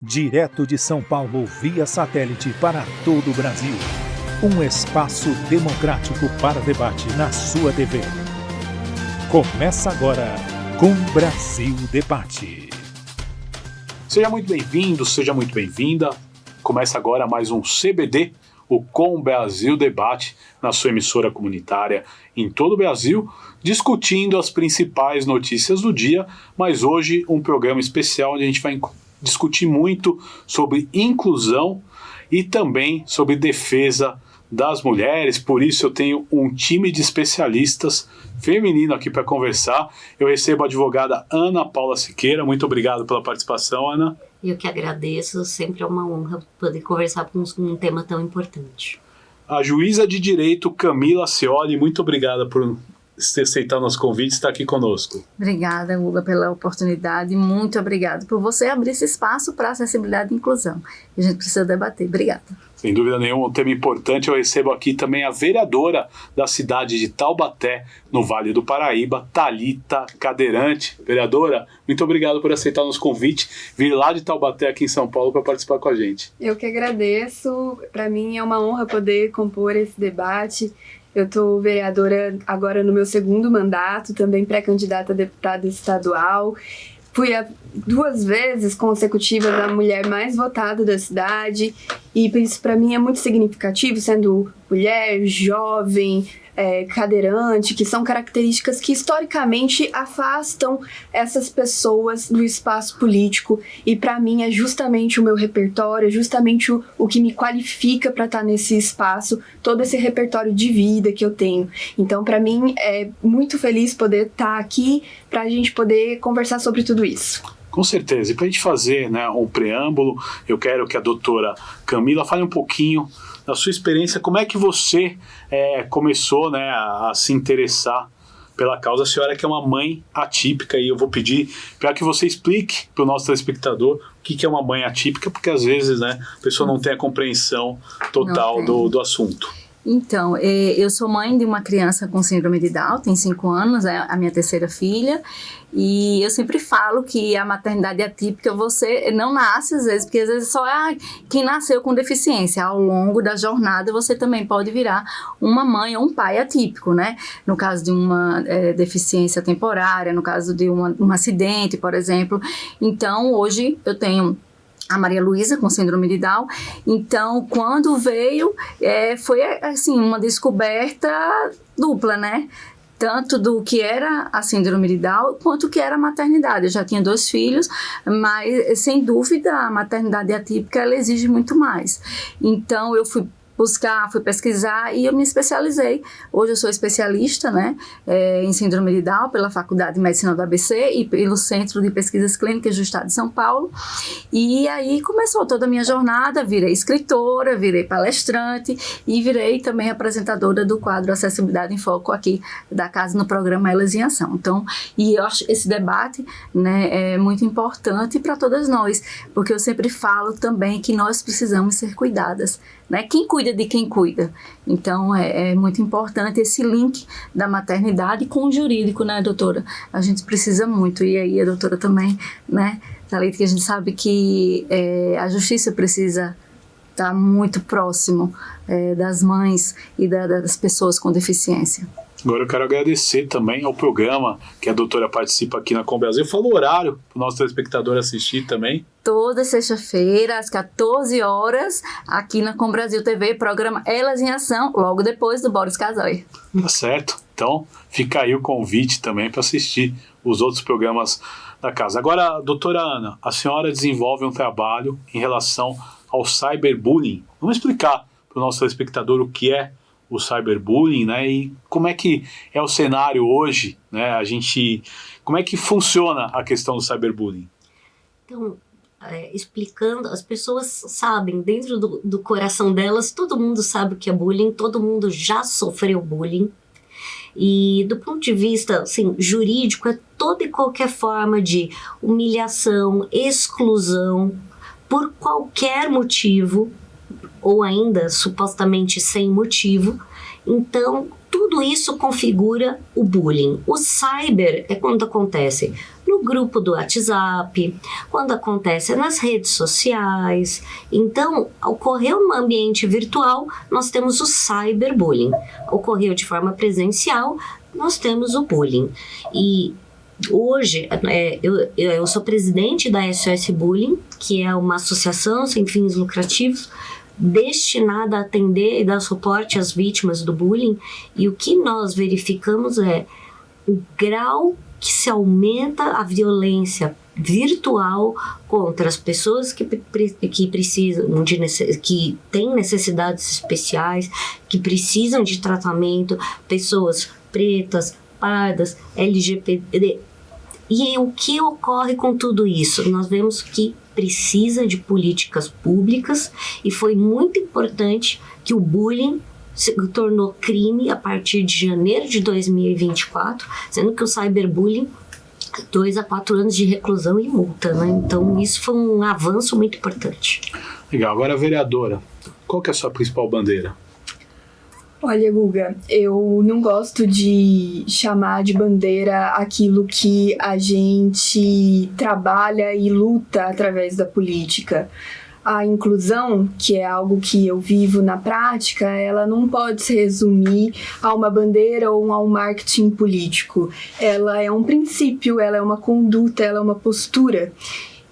Direto de São Paulo via satélite para todo o Brasil. Um espaço democrático para debate na sua TV. Começa agora com Brasil Debate. Seja muito bem-vindo, seja muito bem-vinda. Começa agora mais um CBD, o Com Brasil Debate, na sua emissora comunitária em todo o Brasil, discutindo as principais notícias do dia, mas hoje um programa especial onde a gente vai discutir muito sobre inclusão e também sobre defesa das mulheres. Por isso eu tenho um time de especialistas feminino aqui para conversar. Eu recebo a advogada Ana Paula Siqueira. Muito obrigado pela participação, Ana. Eu que agradeço, sempre é uma honra poder conversar com um tema tão importante. A juíza de direito Camila Scioli, muito obrigada por ter aceitado nosso convite e estar aqui conosco. Obrigada, Hugo, pela oportunidade. Muito obrigada por você abrir esse espaço para acessibilidade e inclusão. A gente precisa debater. Obrigada. Sem dúvida nenhuma, um tema importante. Eu recebo aqui também a vereadora da cidade de Taubaté, no Vale do Paraíba, Thalita Cadeirante. Vereadora, muito obrigado por aceitar nosso convite, vir lá de Taubaté aqui em São Paulo para participar com a gente. Eu que agradeço. Para mim é uma honra poder compor esse debate. Eu estou vereadora agora no meu segundo mandato, também pré-candidata a deputada estadual. Fui 2 vezes consecutivas a mulher mais votada da cidade e isso para mim é muito significativo, sendo mulher, jovem, cadeirante, que são características que historicamente afastam essas pessoas do espaço político, e para mim é justamente o meu repertório, é justamente o que me qualifica para estar nesse espaço, todo esse repertório de vida que eu tenho. Então, para mim, é muito feliz poder estar aqui para a gente poder conversar sobre tudo isso. Com certeza. E para a gente fazer, um preâmbulo, eu quero que a doutora Camila fale um pouquinho da sua experiência, como é que você começou a se interessar pela causa. A senhora que é uma mãe atípica, e eu vou pedir para que você explique para o nosso telespectador o que é uma mãe atípica, porque às vezes a pessoa não tem a compreensão total do assunto. Então, eu sou mãe de uma criança com síndrome de Down, tem 5 anos, é a minha terceira filha, e eu sempre falo que a maternidade atípica, você não nasce às vezes, porque às vezes só é quem nasceu com deficiência. Ao longo da jornada, você também pode virar uma mãe ou um pai atípico, né? No caso de uma deficiência temporária, no caso de um acidente, por exemplo. Então, hoje eu tenho a Maria Luísa com síndrome de Down. Então, quando veio, foi assim, uma descoberta dupla, né? Tanto do que era a síndrome de Down, quanto o que era a maternidade. Eu já tinha 2 filhos, mas, sem dúvida, a maternidade atípica, ela exige muito mais. Então, eu fui pesquisar e eu me especializei. Hoje eu sou especialista, em síndrome de Down pela Faculdade de Medicina do ABC e pelo Centro de Pesquisas Clínicas do Estado de São Paulo. E aí começou toda a minha jornada, virei escritora, virei palestrante e virei também apresentadora do quadro Acessibilidade em Foco aqui da casa no programa Elas em Ação. Então, e eu acho esse debate é muito importante para todas nós, porque eu sempre falo também que nós precisamos ser cuidadas. Quem cuida de quem cuida. Então, é muito importante esse link da maternidade com o jurídico, doutora? A gente precisa muito. E aí, a doutora também, Thalita, que a gente sabe que a justiça precisa estar muito próximo das mães e das pessoas com deficiência. Agora eu quero agradecer também ao programa que a doutora participa aqui na Com Brasil. Fala o horário para o nosso telespectador assistir também. Toda sexta-feira, às 14 horas, aqui na Com Brasil TV, programa Elas em Ação, logo depois do Boris Casoy. Tá certo. Então, fica aí o convite também para assistir os outros programas da casa. Agora, doutora Ana, a senhora desenvolve um trabalho em relação ao cyberbullying. Vamos explicar para o nosso telespectador o que é o cyberbullying, e como é que é o cenário hoje, como é que funciona a questão do cyberbullying? Então, explicando, as pessoas sabem, dentro do coração delas, todo mundo sabe o que é bullying, todo mundo já sofreu bullying, e do ponto de vista jurídico, é toda e qualquer forma de humilhação, exclusão, por qualquer motivo, ou ainda supostamente sem motivo, Então, tudo isso configura o bullying. O cyber é quando acontece no grupo do WhatsApp, quando acontece nas redes sociais. Então, ocorreu no ambiente virtual, nós temos o cyberbullying. Ocorreu de forma presencial, nós temos o bullying. E hoje, eu sou presidente da SOS Bullying, que é uma associação sem fins lucrativos destinada a atender e dar suporte às vítimas do bullying. E o que nós verificamos é o grau que se aumenta a violência virtual contra as pessoas que precisam que têm necessidades especiais, que precisam de tratamento, pessoas pretas, pardas, LGBT. E o que ocorre com tudo isso? Nós vemos que precisa de políticas públicas, e foi muito importante que o bullying se tornou crime a partir de janeiro de 2024, sendo que o cyberbullying 2 a 4 anos de reclusão e multa, né? Então isso foi um avanço muito importante. Legal. Agora, vereadora, qual que é a sua principal bandeira? Olha, Guga, eu não gosto de chamar de bandeira aquilo que a gente trabalha e luta através da política. A inclusão, que é algo que eu vivo na prática, ela não pode se resumir a uma bandeira ou a um marketing político. Ela é um princípio, ela é uma conduta, ela é uma postura.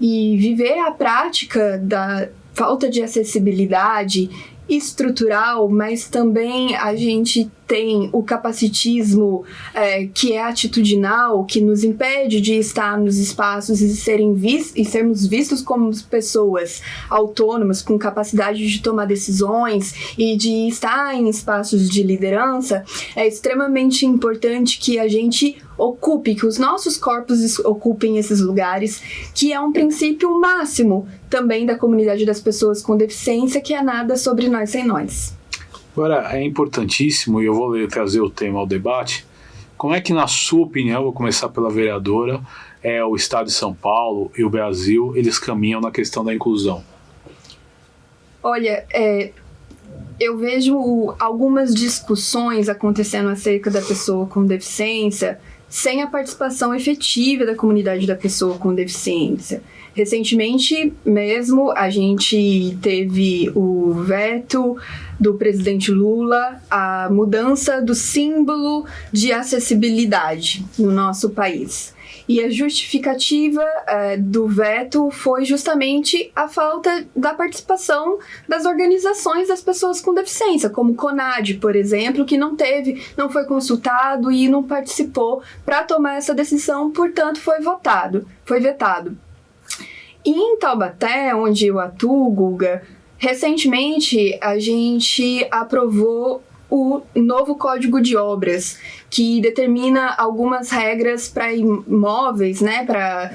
E viver a prática da falta de acessibilidade estrutural, mas também a gente tem o capacitismo que é atitudinal, que nos impede de estar nos espaços e sermos vistos como pessoas autônomas, com capacidade de tomar decisões e de estar em espaços de liderança. É extremamente importante que a gente ocupe, que os nossos corpos ocupem esses lugares, que é um princípio máximo também da comunidade das pessoas com deficiência, que é nada sobre nós sem nós. Agora, é importantíssimo, e eu vou trazer o tema ao debate, como é que, na sua opinião, vou começar pela vereadora, o Estado de São Paulo e o Brasil, eles caminham na questão da inclusão? Olha, eu vejo algumas discussões acontecendo acerca da pessoa com deficiência sem a participação efetiva da comunidade da pessoa com deficiência. Recentemente mesmo, a gente teve o veto do presidente Lula, a mudança do símbolo de acessibilidade no nosso país. E a justificativa do veto foi justamente a falta da participação das organizações das pessoas com deficiência, como o CONAD, por exemplo, que não foi consultado e não participou para tomar essa decisão, portanto foi vetado. E em Taubaté, onde eu atuo, Guga, recentemente a gente aprovou o novo Código de Obras, que determina algumas regras para imóveis, né, para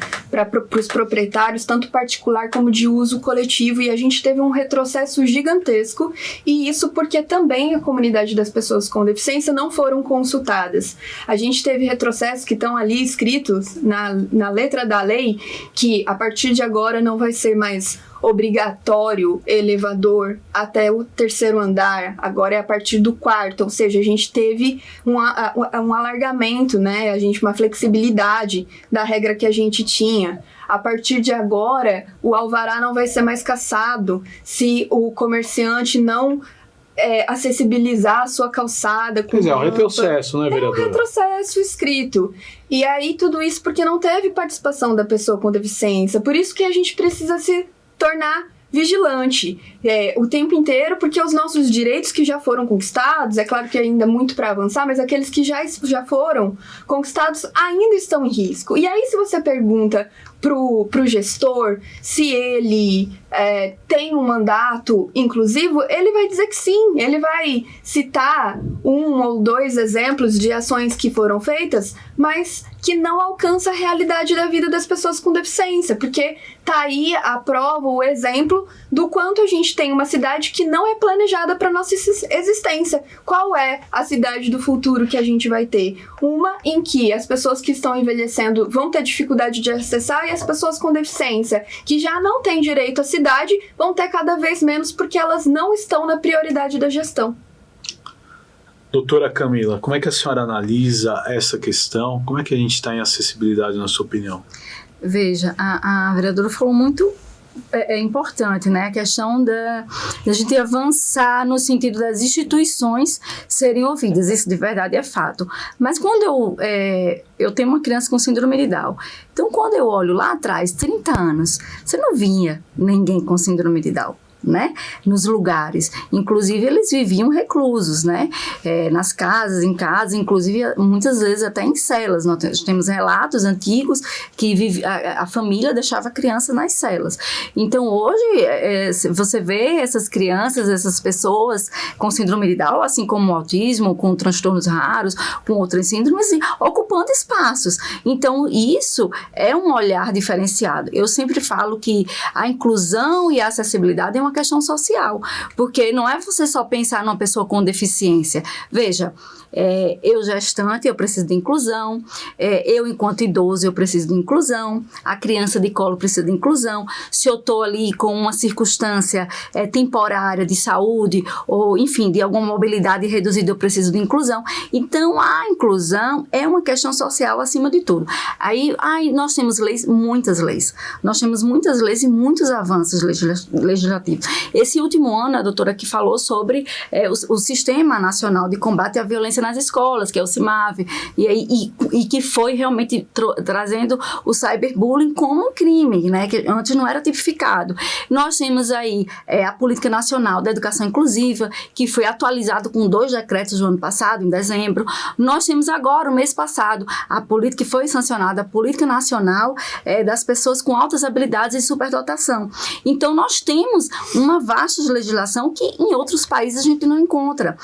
os proprietários, tanto particular como de uso coletivo, e a gente teve um retrocesso gigantesco, e isso porque também a comunidade das pessoas com deficiência não foram consultadas. A gente teve retrocessos que estão ali escritos na letra da lei, que a partir de agora não vai ser mais obrigatório elevador até o 3º andar, agora é a partir do 4º, ou seja, a gente teve um alargamento, né? Uma flexibilidade da regra que a gente tinha. A partir de agora, o alvará não vai ser mais cassado se o comerciante não acessibilizar a sua calçada. Pois é um retrocesso, né, vereadora? É um retrocesso escrito. E aí, tudo isso porque não teve participação da pessoa com deficiência. Por isso que a gente precisa se tornar vigilante o tempo inteiro, porque os nossos direitos que já foram conquistados, é claro que ainda muito para avançar, mas aqueles que já foram conquistados ainda estão em risco. E aí, se você pergunta pro gestor se ele tem um mandato inclusivo, ele vai dizer que sim, ele vai citar 1 ou 2 exemplos de ações que foram feitas, mas que não alcança a realidade da vida das pessoas com deficiência, porque tá aí a prova, o exemplo do quanto a gente tem uma cidade que não é planejada para nossa existência. Qual é a cidade do futuro que a gente vai ter? Uma em que as pessoas que estão envelhecendo vão ter dificuldade de acessar, e as pessoas com deficiência que já não têm direito à cidade vão ter cada vez menos, porque elas não estão na prioridade da gestão. Doutora Camila, como é que a senhora analisa essa questão? Como é que a gente está em acessibilidade, na sua opinião? Veja, a vereadora falou muito importante, né? A questão da gente avançar no sentido das instituições serem ouvidas, isso de verdade é fato. Mas quando eu tenho uma criança com síndrome de Down, então quando eu olho lá atrás, 30 anos, você não via ninguém com síndrome de Down, né, nos lugares, inclusive eles viviam reclusos, né, nas casas, em casa, inclusive muitas vezes até em celas. Nós temos relatos antigos que a família deixava a criança nas celas. Então hoje você vê essas crianças, essas pessoas com síndrome de Down, assim como o autismo, com transtornos raros, com outras síndromes, ocupando espaços. Então isso é um olhar diferenciado. Eu sempre falo que a inclusão e a acessibilidade é uma questão social, porque não é você só pensar numa pessoa com deficiência. Veja, eu gestante, eu preciso de inclusão, eu enquanto idoso, eu preciso de inclusão, a criança de colo precisa de inclusão, se eu estou ali com uma circunstância temporária de saúde, ou enfim, de alguma mobilidade reduzida, eu preciso de inclusão. Então, a inclusão é uma questão social acima de tudo. Aí nós temos leis, muitas leis. Nós temos muitas leis e muitos avanços legislativos. Esse último ano, a doutora aqui falou sobre o Sistema Nacional de Combate à Violência nas Escolas, que é o CIMAV, e que foi realmente trazendo o cyberbullying como um crime, né, que antes não era tipificado. Nós temos aí a Política Nacional da Educação Inclusiva, que foi atualizado com 2 decretos do ano passado, em dezembro. Nós temos agora, o mês passado, a política que foi sancionada, a Política Nacional das Pessoas com Altas Habilidades e Superdotação. Então, nós temos uma vasta legislação que em outros países a gente não encontra.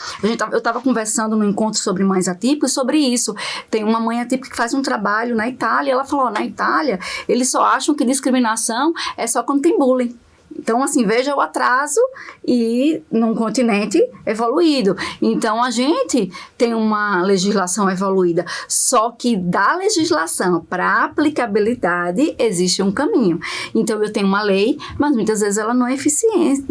Eu estava conversando no encontro sobre mães atípicas sobre isso. Tem uma mãe atípica que faz um trabalho na Itália, ela falou, na Itália, eles só acham que discriminação é só quando tem bullying. Então, assim, veja o atraso e num continente evoluído. Então, a gente tem uma legislação evoluída, só que da legislação para a aplicabilidade existe um caminho. Então, eu tenho uma lei, mas muitas vezes ela não é eficiente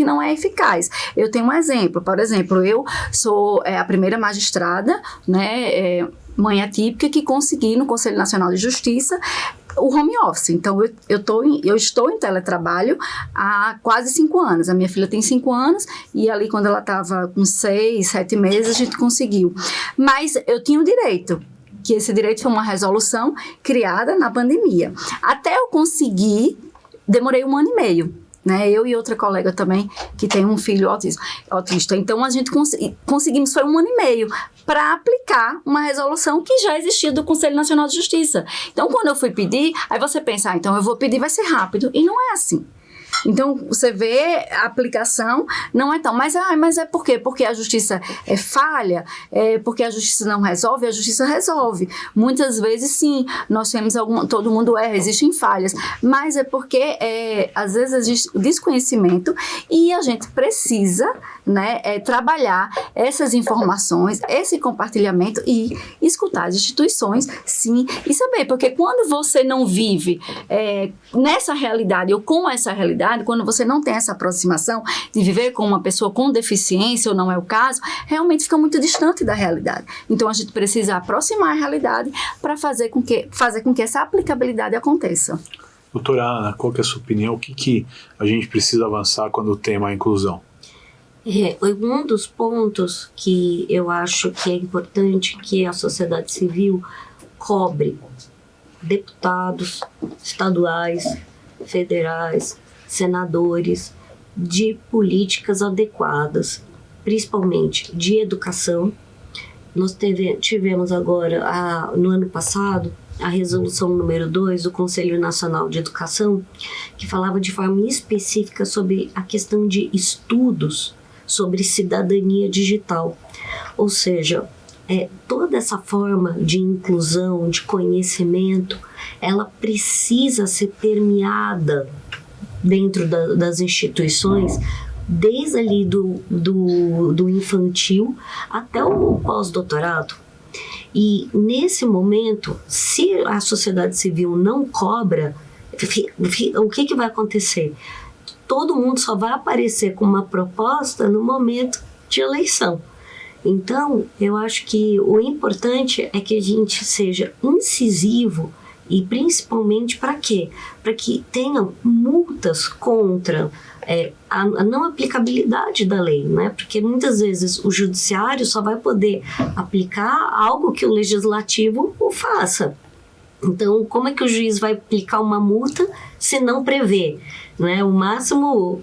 e não é eficaz. Eu tenho um exemplo, por exemplo, eu sou a primeira magistrada, né, mãe atípica, que consegui no Conselho Nacional de Justiça o home office. Então, eu estou em teletrabalho há quase 5 anos. A minha filha tem 5 anos e ali quando ela estava com 6, 7 meses, a gente conseguiu. Mas eu tinha o direito, que esse direito foi uma resolução criada na pandemia. Até eu conseguir, demorei 1 ano e meio. Né? Eu e outra colega também que tem um filho autista. Então, a gente conseguimos, foi 1 ano e meio, para aplicar uma resolução que já existia do Conselho Nacional de Justiça. Então, quando eu fui pedir, aí você pensa, então eu vou pedir, vai ser rápido. E não é assim. Então, você vê a aplicação, não é tão, mas é por quê? Porque a justiça é falha, porque a justiça não resolve, a justiça resolve. Muitas vezes, sim, nós temos todo mundo erra, existem falhas, mas é porque, às vezes, existe o desconhecimento e a gente precisa, né, trabalhar essas informações, esse compartilhamento e escutar as instituições, sim, e saber, porque quando você não vive nessa realidade ou com essa realidade, quando você não tem essa aproximação de viver com uma pessoa com deficiência, ou não é o caso, realmente fica muito distante da realidade. Então, a gente precisa aproximar a realidade para fazer com que essa aplicabilidade aconteça. Doutora Ana, qual que é a sua opinião? O que a gente precisa avançar quando o tema é a inclusão? Um dos pontos que eu acho que é importante que a sociedade civil cobre deputados estaduais, federais, senadores, de políticas adequadas, principalmente de educação. Nós tivemos agora, no ano passado, a resolução número 2 do Conselho Nacional de Educação, que falava de forma específica sobre a questão de estudos sobre cidadania digital. Ou seja, toda essa forma de inclusão, de conhecimento, ela precisa ser permeada dentro das instituições, desde ali do infantil até o pós-doutorado. E nesse momento, se a sociedade civil não cobra, o que vai acontecer? Todo mundo só vai aparecer com uma proposta no momento de eleição. Então, eu acho que o importante é que a gente seja incisivo e principalmente para quê? Para que tenham multas contra a não aplicabilidade da lei, né? Porque muitas vezes o judiciário só vai poder aplicar algo que o legislativo o faça. Então, como é que o juiz vai aplicar uma multa se não prevê? Né? O máximo,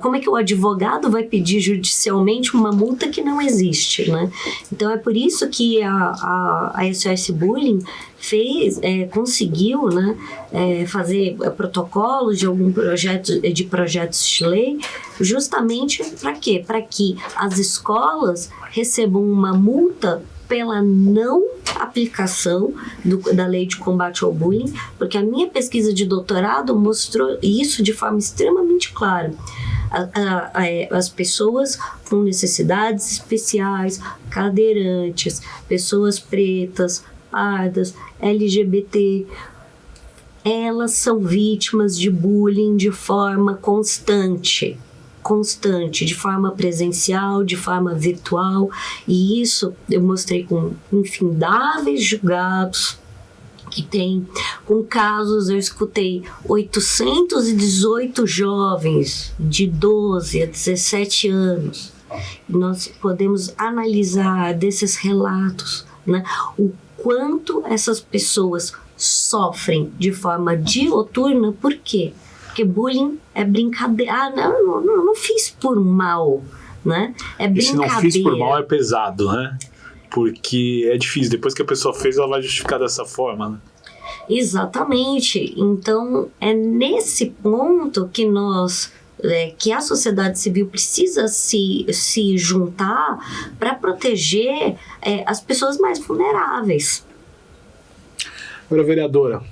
como é que o advogado vai pedir judicialmente uma multa que não existe? Né? Então, é por isso que a SOS Bullying conseguiu, né, fazer protocolos de algum projetos de lei, justamente para quê? Para que as escolas recebam uma multa pela não aplicação da lei de combate ao bullying, porque a minha pesquisa de doutorado mostrou isso de forma extremamente clara. As pessoas com necessidades especiais, cadeirantes, pessoas pretas, pardas, LGBT, elas são vítimas de bullying de forma constante, de forma presencial, de forma virtual, e isso eu mostrei com infindáveis julgados que tem, com casos, eu escutei 818 jovens de 12 a 17 anos. Nós podemos analisar desses relatos, né, o quanto essas pessoas sofrem de forma dioturna. Por quê? Porque bullying é brincadeira. Não fiz por mal, né? É brincadeira. E se não fiz por mal é pesado, né? Porque é difícil. Depois que a pessoa fez, ela vai justificar dessa forma, né? Exatamente. Então, é nesse ponto que que a sociedade civil precisa se juntar para proteger as pessoas mais vulneráveis. Agora, vereadora,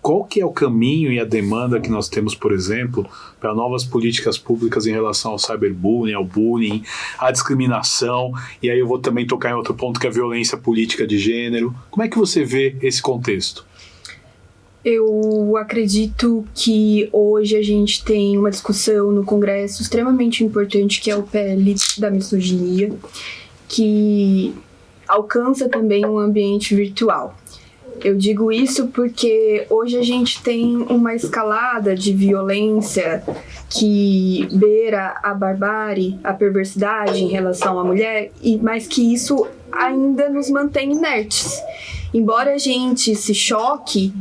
qual que é o caminho e a demanda que nós temos, por exemplo, para novas políticas públicas em relação ao cyberbullying, ao bullying, à discriminação, e aí eu vou também tocar em outro ponto que é a violência política de gênero. Como é que você vê esse contexto? Eu acredito que hoje a gente tem uma discussão no Congresso extremamente importante, que é o PL da misoginia, que alcança também um ambiente virtual. Eu digo isso porque hoje a gente tem uma escalada de violência que beira a barbárie, a perversidade em relação à mulher, mas que isso ainda nos mantém inertes. Embora a gente se choque,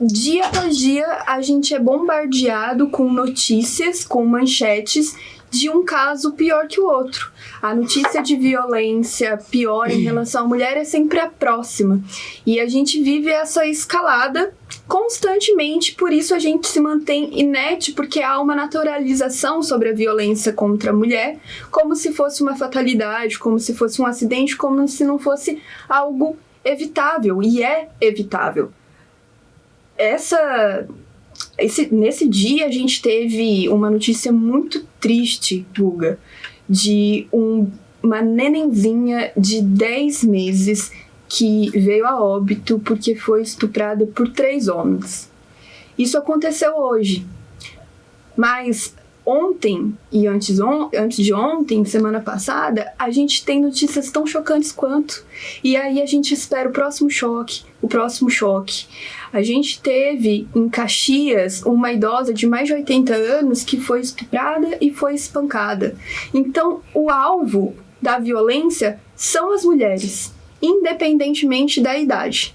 dia após dia a gente é bombardeado com notícias, com manchetes de um caso pior que o outro. A notícia de violência pior em relação à mulher é sempre a próxima. E a gente vive essa escalada constantemente, por isso a gente se mantém inerte, porque há uma naturalização sobre a violência contra a mulher, como se fosse uma fatalidade, como se fosse um acidente, como se não fosse algo evitável, e é evitável. Nesse dia a gente teve uma notícia muito triste, Guga, de uma nenenzinha de 10 meses que veio a óbito porque foi estuprada por 3 homens. Isso aconteceu hoje, mas ontem e antes de ontem, semana passada, a gente tem notícias tão chocantes quanto. E aí a gente espera o próximo choque. A gente teve em Caxias uma idosa de mais de 80 anos que foi estuprada e foi espancada. Então, o alvo da violência são as mulheres, independentemente da idade.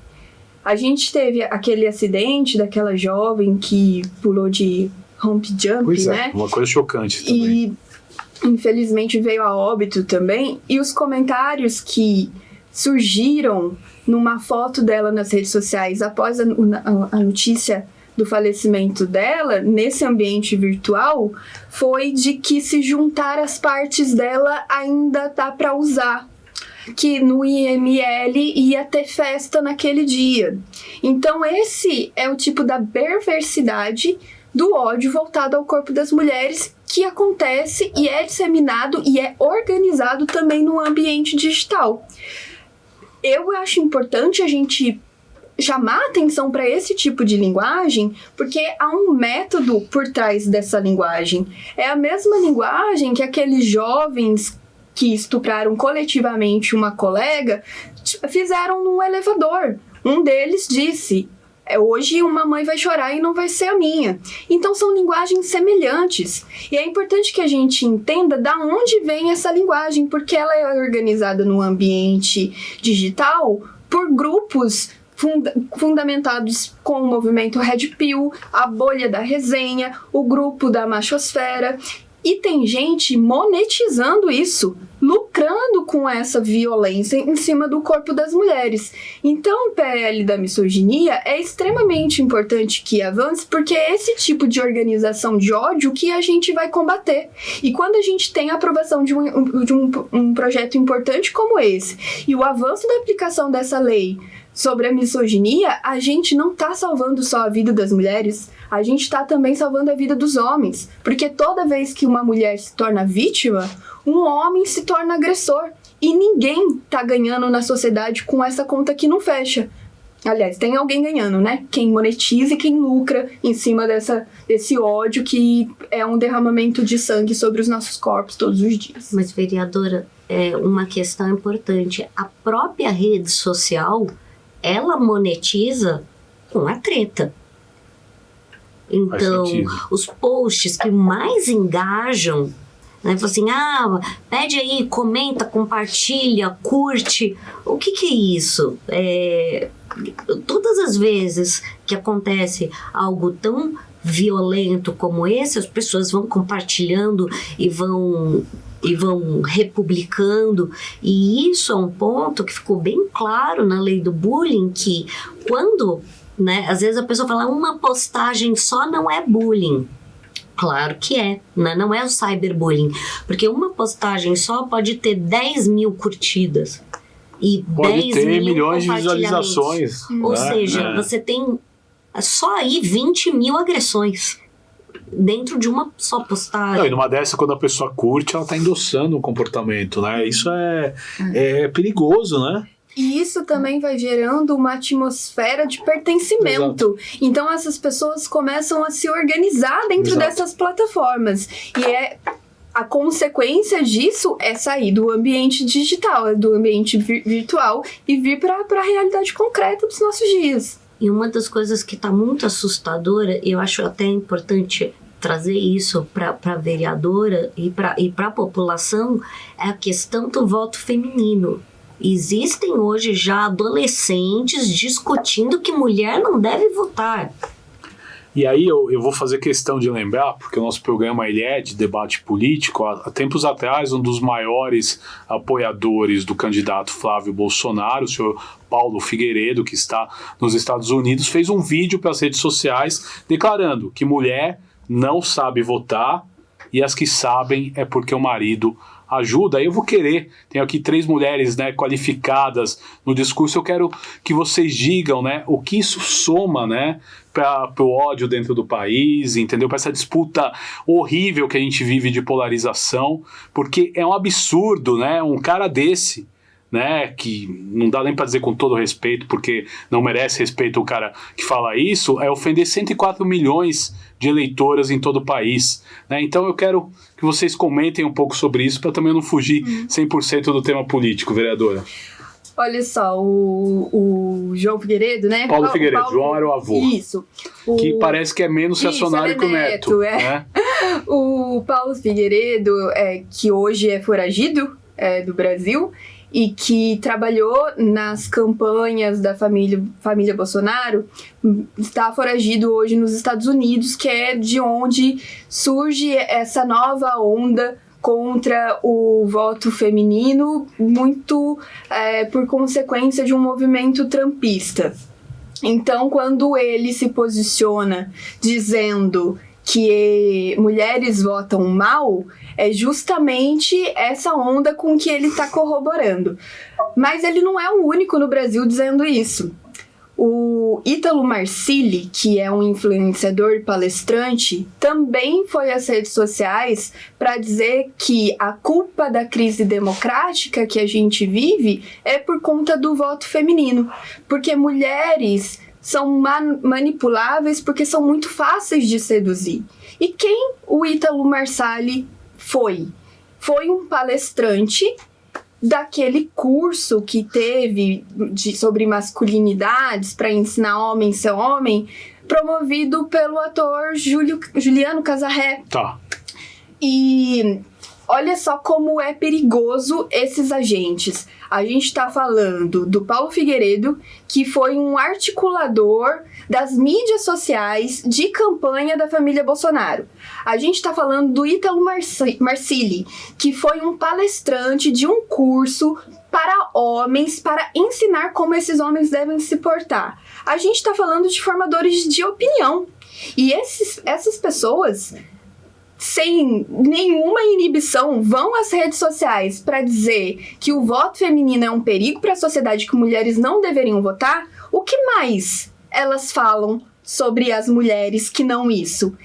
A gente teve aquele acidente daquela jovem que pulou de rompe jump, pois é, né? Uma coisa chocante também. E infelizmente veio a óbito também. E os comentários que surgiram numa foto dela nas redes sociais após a notícia do falecimento dela, nesse ambiente virtual, foi de que se juntar as partes dela ainda dá para usar, que no IML ia ter festa naquele dia. Então esse é o tipo da perversidade do ódio voltado ao corpo das mulheres que acontece e é disseminado e é organizado também no ambiente digital. Eu acho importante a gente chamar atenção para esse tipo de linguagem, porque há um método por trás dessa linguagem. É a mesma linguagem que aqueles jovens que estupraram coletivamente uma colega, fizeram num elevador. Um deles disse: hoje uma mãe vai chorar e não vai ser a minha. Então são linguagens semelhantes. E é importante que a gente entenda da onde vem essa linguagem, porque ela é organizada no ambiente digital por grupos fundamentados com o movimento Red Pill, a bolha da resenha, o grupo da machosfera. E tem gente monetizando isso, lucrando com essa violência em cima do corpo das mulheres. Então o PL da misoginia é extremamente importante que avance, porque é esse tipo de organização de ódio que a gente vai combater. E quando a gente tem a aprovação de um projeto importante como esse, e o avanço da aplicação dessa lei sobre a misoginia, a gente não está salvando só a vida das mulheres, a gente está também salvando a vida dos homens. Porque toda vez que uma mulher se torna vítima, um homem se torna agressor. E ninguém está ganhando na sociedade com essa conta que não fecha. Aliás, tem alguém ganhando, né? Quem monetiza e quem lucra em cima desse ódio que é um derramamento de sangue sobre os nossos corpos todos os dias. Mas, vereadora, é uma questão importante. A própria rede social, ela monetiza com a treta. Então, os posts que mais engajam, né, assim, pede aí, comenta, compartilha, curte. O que é isso? Todas as vezes que acontece algo tão violento como esse, as pessoas vão compartilhando e vão republicando, e isso é um ponto que ficou bem claro na lei do bullying, que quando, né, às vezes a pessoa fala, uma postagem só não é bullying. Claro que é, né? Não é o cyberbullying, porque uma postagem só pode ter 10 mil curtidas e pode 10 ter mil milhões de visualizações. Ou seja, você tem só aí 20 mil agressões dentro de uma só postagem. Não, e numa dessa, quando a pessoa curte, ela está endossando o comportamento, né? Isso é perigoso, né? E isso também vai gerando uma atmosfera de pertencimento. Exato. Então essas pessoas começam a se organizar dentro dessas plataformas. E a consequência disso é sair do ambiente digital, do ambiente virtual, e vir para a realidade concreta dos nossos dias. E uma das coisas que está muito assustadora, e eu acho até importante trazer isso para a vereadora e para a população, é a questão do voto feminino. Existem hoje já adolescentes discutindo que mulher não deve votar. E aí eu vou fazer questão de lembrar, porque o nosso programa ele é de debate político. Há tempos atrás, um dos maiores apoiadores do candidato Flávio Bolsonaro, o senhor Paulo Figueiredo, que está nos Estados Unidos, fez um vídeo para as redes sociais declarando que mulher não sabe votar e as que sabem é porque o marido ajuda. Aí eu vou querer, tenho aqui 3 mulheres, né, qualificadas no discurso, eu quero que vocês digam, né, o que isso soma, né, para o ódio dentro do país, entendeu? Para essa disputa horrível que a gente vive de polarização, porque é um absurdo, né, um cara desse, né, que não dá nem para dizer com todo respeito, porque não merece respeito o cara que fala isso, é ofender 104 milhões de eleitoras em todo o país, né? Então eu quero que vocês comentem um pouco sobre isso, para também não fugir 100% do tema político, vereadora. Olha só, o João Figueiredo, né? Paulo Figueiredo, João era o avô. Isso. Que parece que é menos reacionário que o Neto. Né? O Paulo Figueiredo, que hoje é foragido do Brasil, e que trabalhou nas campanhas da família Bolsonaro, está foragido hoje nos Estados Unidos, que é de onde surge essa nova onda contra o voto feminino, muito por consequência de um movimento trumpista. Então, quando ele se posiciona dizendo que mulheres votam mal, é justamente essa onda com que ele está corroborando. Mas ele não é o único no Brasil dizendo isso. O Ítalo Marcilli, que é um influenciador e palestrante, também foi às redes sociais para dizer que a culpa da crise democrática que a gente vive é por conta do voto feminino, porque mulheres são manipuláveis porque são muito fáceis de seduzir. E quem o Ítalo Marcilli foi? foi um palestrante daquele curso que teve sobre masculinidades para ensinar homem a ser homem, promovido pelo ator Juliano Casarré. Tá. E olha só como é perigoso esses agentes. A gente está falando do Paulo Figueiredo, que foi um articulador das mídias sociais de campanha da família Bolsonaro. A gente está falando do Ítalo Marcilli, que foi um palestrante de um curso para homens, para ensinar como esses homens devem se portar. A gente está falando de formadores de opinião. E essas pessoas, sem nenhuma inibição, vão às redes sociais para dizer que o voto feminino é um perigo para a sociedade, que mulheres não deveriam votar. O que mais elas falam sobre as mulheres que não isso?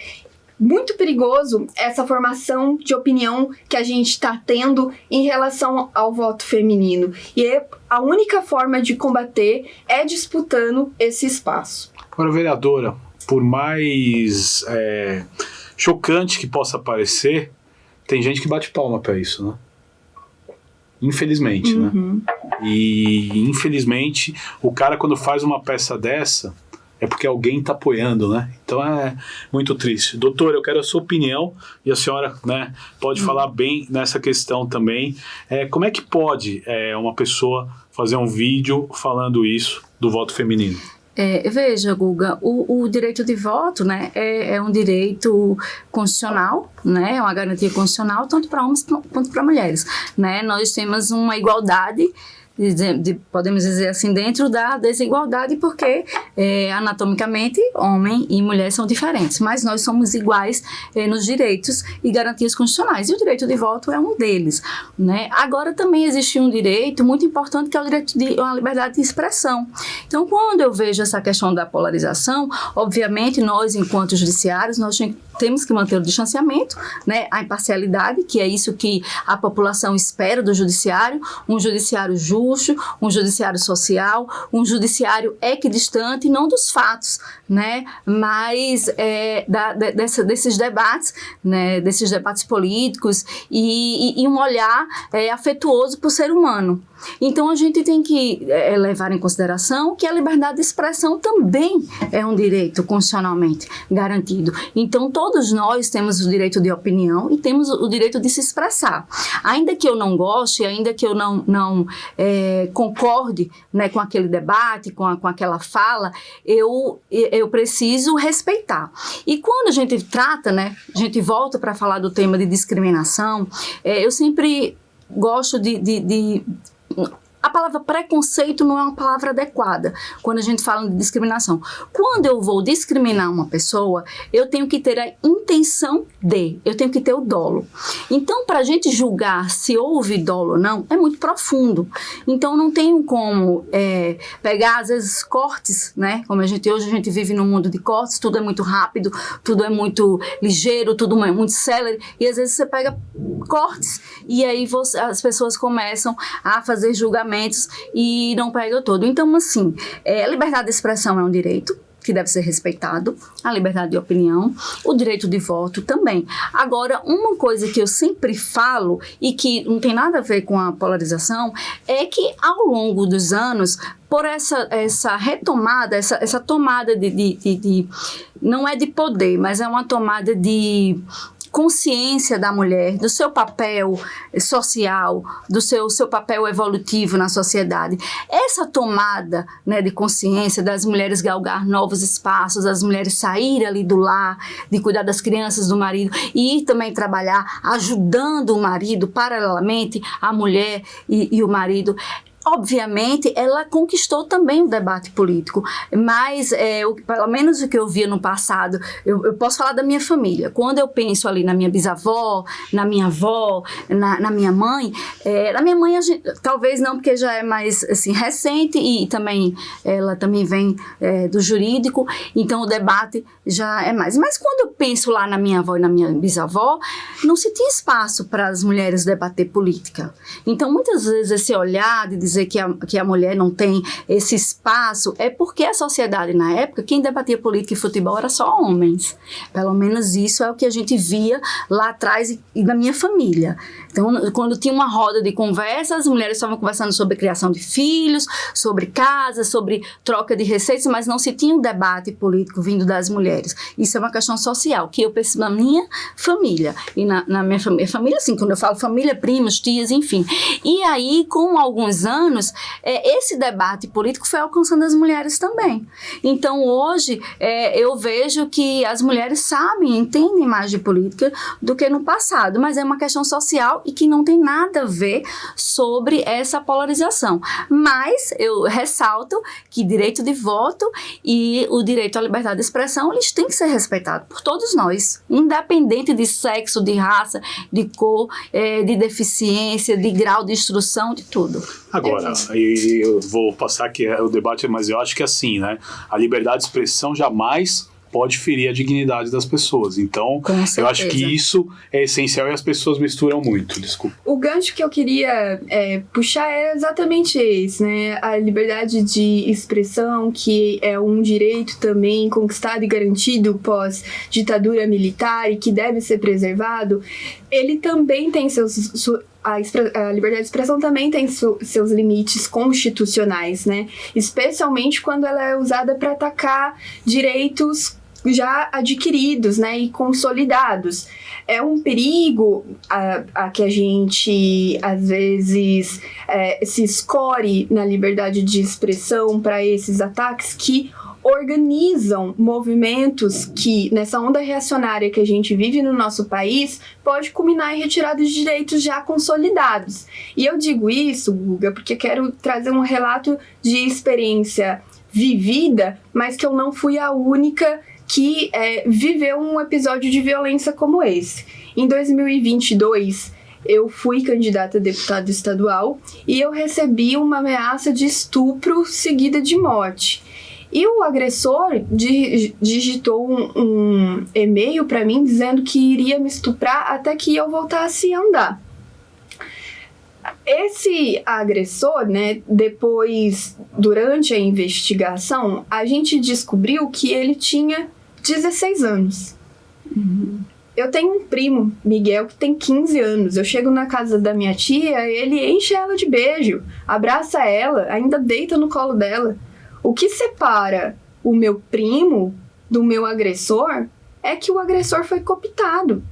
Muito perigoso essa formação de opinião que a gente está tendo em relação ao voto feminino. E a única forma de combater é disputando esse espaço. Agora, vereadora, por mais chocante que possa parecer, tem gente que bate palma para isso, né? Infelizmente, né? E infelizmente o cara, quando faz uma peça dessa, é porque alguém está apoiando, né? Então é muito triste. Doutora, eu quero a sua opinião, e a senhora, né, pode falar bem nessa questão também. Como é que pode uma pessoa fazer um vídeo falando isso do voto feminino? Veja, Guga, o direito de voto, né, é um direito constitucional, né, é uma garantia constitucional tanto para homens quanto para mulheres, né? Nós temos uma igualdade, podemos dizer assim, dentro da desigualdade, porque anatomicamente homem e mulher são diferentes, mas nós somos iguais nos direitos e garantias constitucionais, e o direito de voto é um deles, né? Agora também existe um direito muito importante, que é o direito de uma liberdade de expressão. Então, quando eu vejo essa questão da polarização, obviamente nós, enquanto judiciários, nós temos que manter o distanciamento, né, a imparcialidade, que é isso que a população espera do judiciário, um judiciário justo, um judiciário social, um judiciário equidistante, não dos fatos, né, mas desses debates, né, desses debates políticos e um olhar afetuoso para o ser humano. Então, a gente tem que levar em consideração que a liberdade de expressão também é um direito constitucionalmente garantido. Então, todos nós temos o direito de opinião e temos o direito de se expressar. Ainda que eu não goste, ainda que eu não concorde, né, com aquele debate, com aquela fala, eu preciso respeitar. E quando a gente trata, né, a gente volta para falar do tema de discriminação, eu sempre gosto a palavra preconceito não é uma palavra adequada quando a gente fala de discriminação. Quando eu vou discriminar uma pessoa, eu tenho que ter a intenção eu tenho que ter o dolo. Então, para a gente julgar se houve dolo ou não, é muito profundo. Então, não tenho como pegar, às vezes, cortes, né? Como hoje a gente vive num mundo de cortes, tudo é muito rápido, tudo é muito ligeiro, tudo é muito célere, e às vezes você pega cortes, e aí as pessoas começam a fazer julgamentos e não pegam todo. Então, assim, a liberdade de expressão é um direito que deve ser respeitado, a liberdade de opinião, o direito de voto também. Agora, uma coisa que eu sempre falo e que não tem nada a ver com a polarização é que, ao longo dos anos, por essa retomada, essa tomada não é de poder, mas é uma tomada de consciência da mulher, do seu papel social, do seu papel evolutivo na sociedade. Essa tomada, né, de consciência das mulheres galgar novos espaços, das mulheres saírem ali do lar, de cuidar das crianças, do marido, e ir também trabalhar, ajudando o marido, paralelamente, a mulher e o marido. Obviamente, ela conquistou também o debate político, mas pelo menos o que eu via no passado, eu posso falar da minha família. Quando eu penso ali na minha bisavó, na minha avó, na minha mãe, talvez não, porque já é mais assim, recente, e também ela também vem do jurídico, então o debate já é mais. Mas quando eu penso lá na minha avó e na minha bisavó, não se tinha espaço para as mulheres debater política. Então, muitas vezes, esse olhar de dizer dizer que a mulher não tem esse espaço, é porque a sociedade na época, quem debatia política e futebol era só homens. Pelo menos isso é o que a gente via lá atrás e na minha família. Então, quando tinha uma roda de conversa, as mulheres estavam conversando sobre criação de filhos, sobre casa, sobre troca de receitas, mas não se tinha um debate político vindo das mulheres. Isso é uma questão social, que eu percebo na minha família. E na minha família, assim, quando eu falo família, primos, tias, enfim. E aí, com alguns anos, esse debate político foi alcançando as mulheres também. Então, hoje, eu vejo que as mulheres sabem, entendem mais de política do que no passado, mas é uma questão social e que não tem nada a ver sobre essa polarização. Mas eu ressalto que direito de voto e o direito à liberdade de expressão, eles têm que ser respeitados por todos nós, independente de sexo, de raça, de cor, de deficiência, de grau de instrução, de tudo. Agora, eu vou passar aqui o debate, mas eu acho que assim, né? A liberdade de expressão jamais pode ferir a dignidade das pessoas. Então, eu acho que isso é essencial e as pessoas misturam muito. Desculpa. O gancho que eu queria puxar é exatamente esse, né? A liberdade de expressão, que é um direito também conquistado e garantido pós-ditadura militar e que deve ser preservado, ele também tem a liberdade de expressão também tem seus limites constitucionais, né? Especialmente quando ela é usada para atacar direitos já adquiridos, né, e consolidados. É um perigo a que a gente, às vezes, se escore na liberdade de expressão para esses ataques que organizam movimentos que, nessa onda reacionária que a gente vive no nosso país, pode culminar em retirada de direitos já consolidados. E eu digo isso, Guga, porque quero trazer um relato de experiência vivida, mas que eu não fui a única que viveu um episódio de violência como esse. Em 2022, eu fui candidata a deputada estadual e eu recebi uma ameaça de estupro seguida de morte. E o agressor digitou um e-mail para mim dizendo que iria me estuprar até que eu voltasse a andar. Esse agressor, né, depois, durante a investigação, a gente descobriu que ele tinha 16 anos. Uhum. Eu tenho um primo, Miguel, que tem 15 anos. Eu chego na casa da minha tia, ele enche ela de beijo, abraça ela, ainda deita no colo dela. O que separa o meu primo do meu agressor é que o agressor foi cooptado.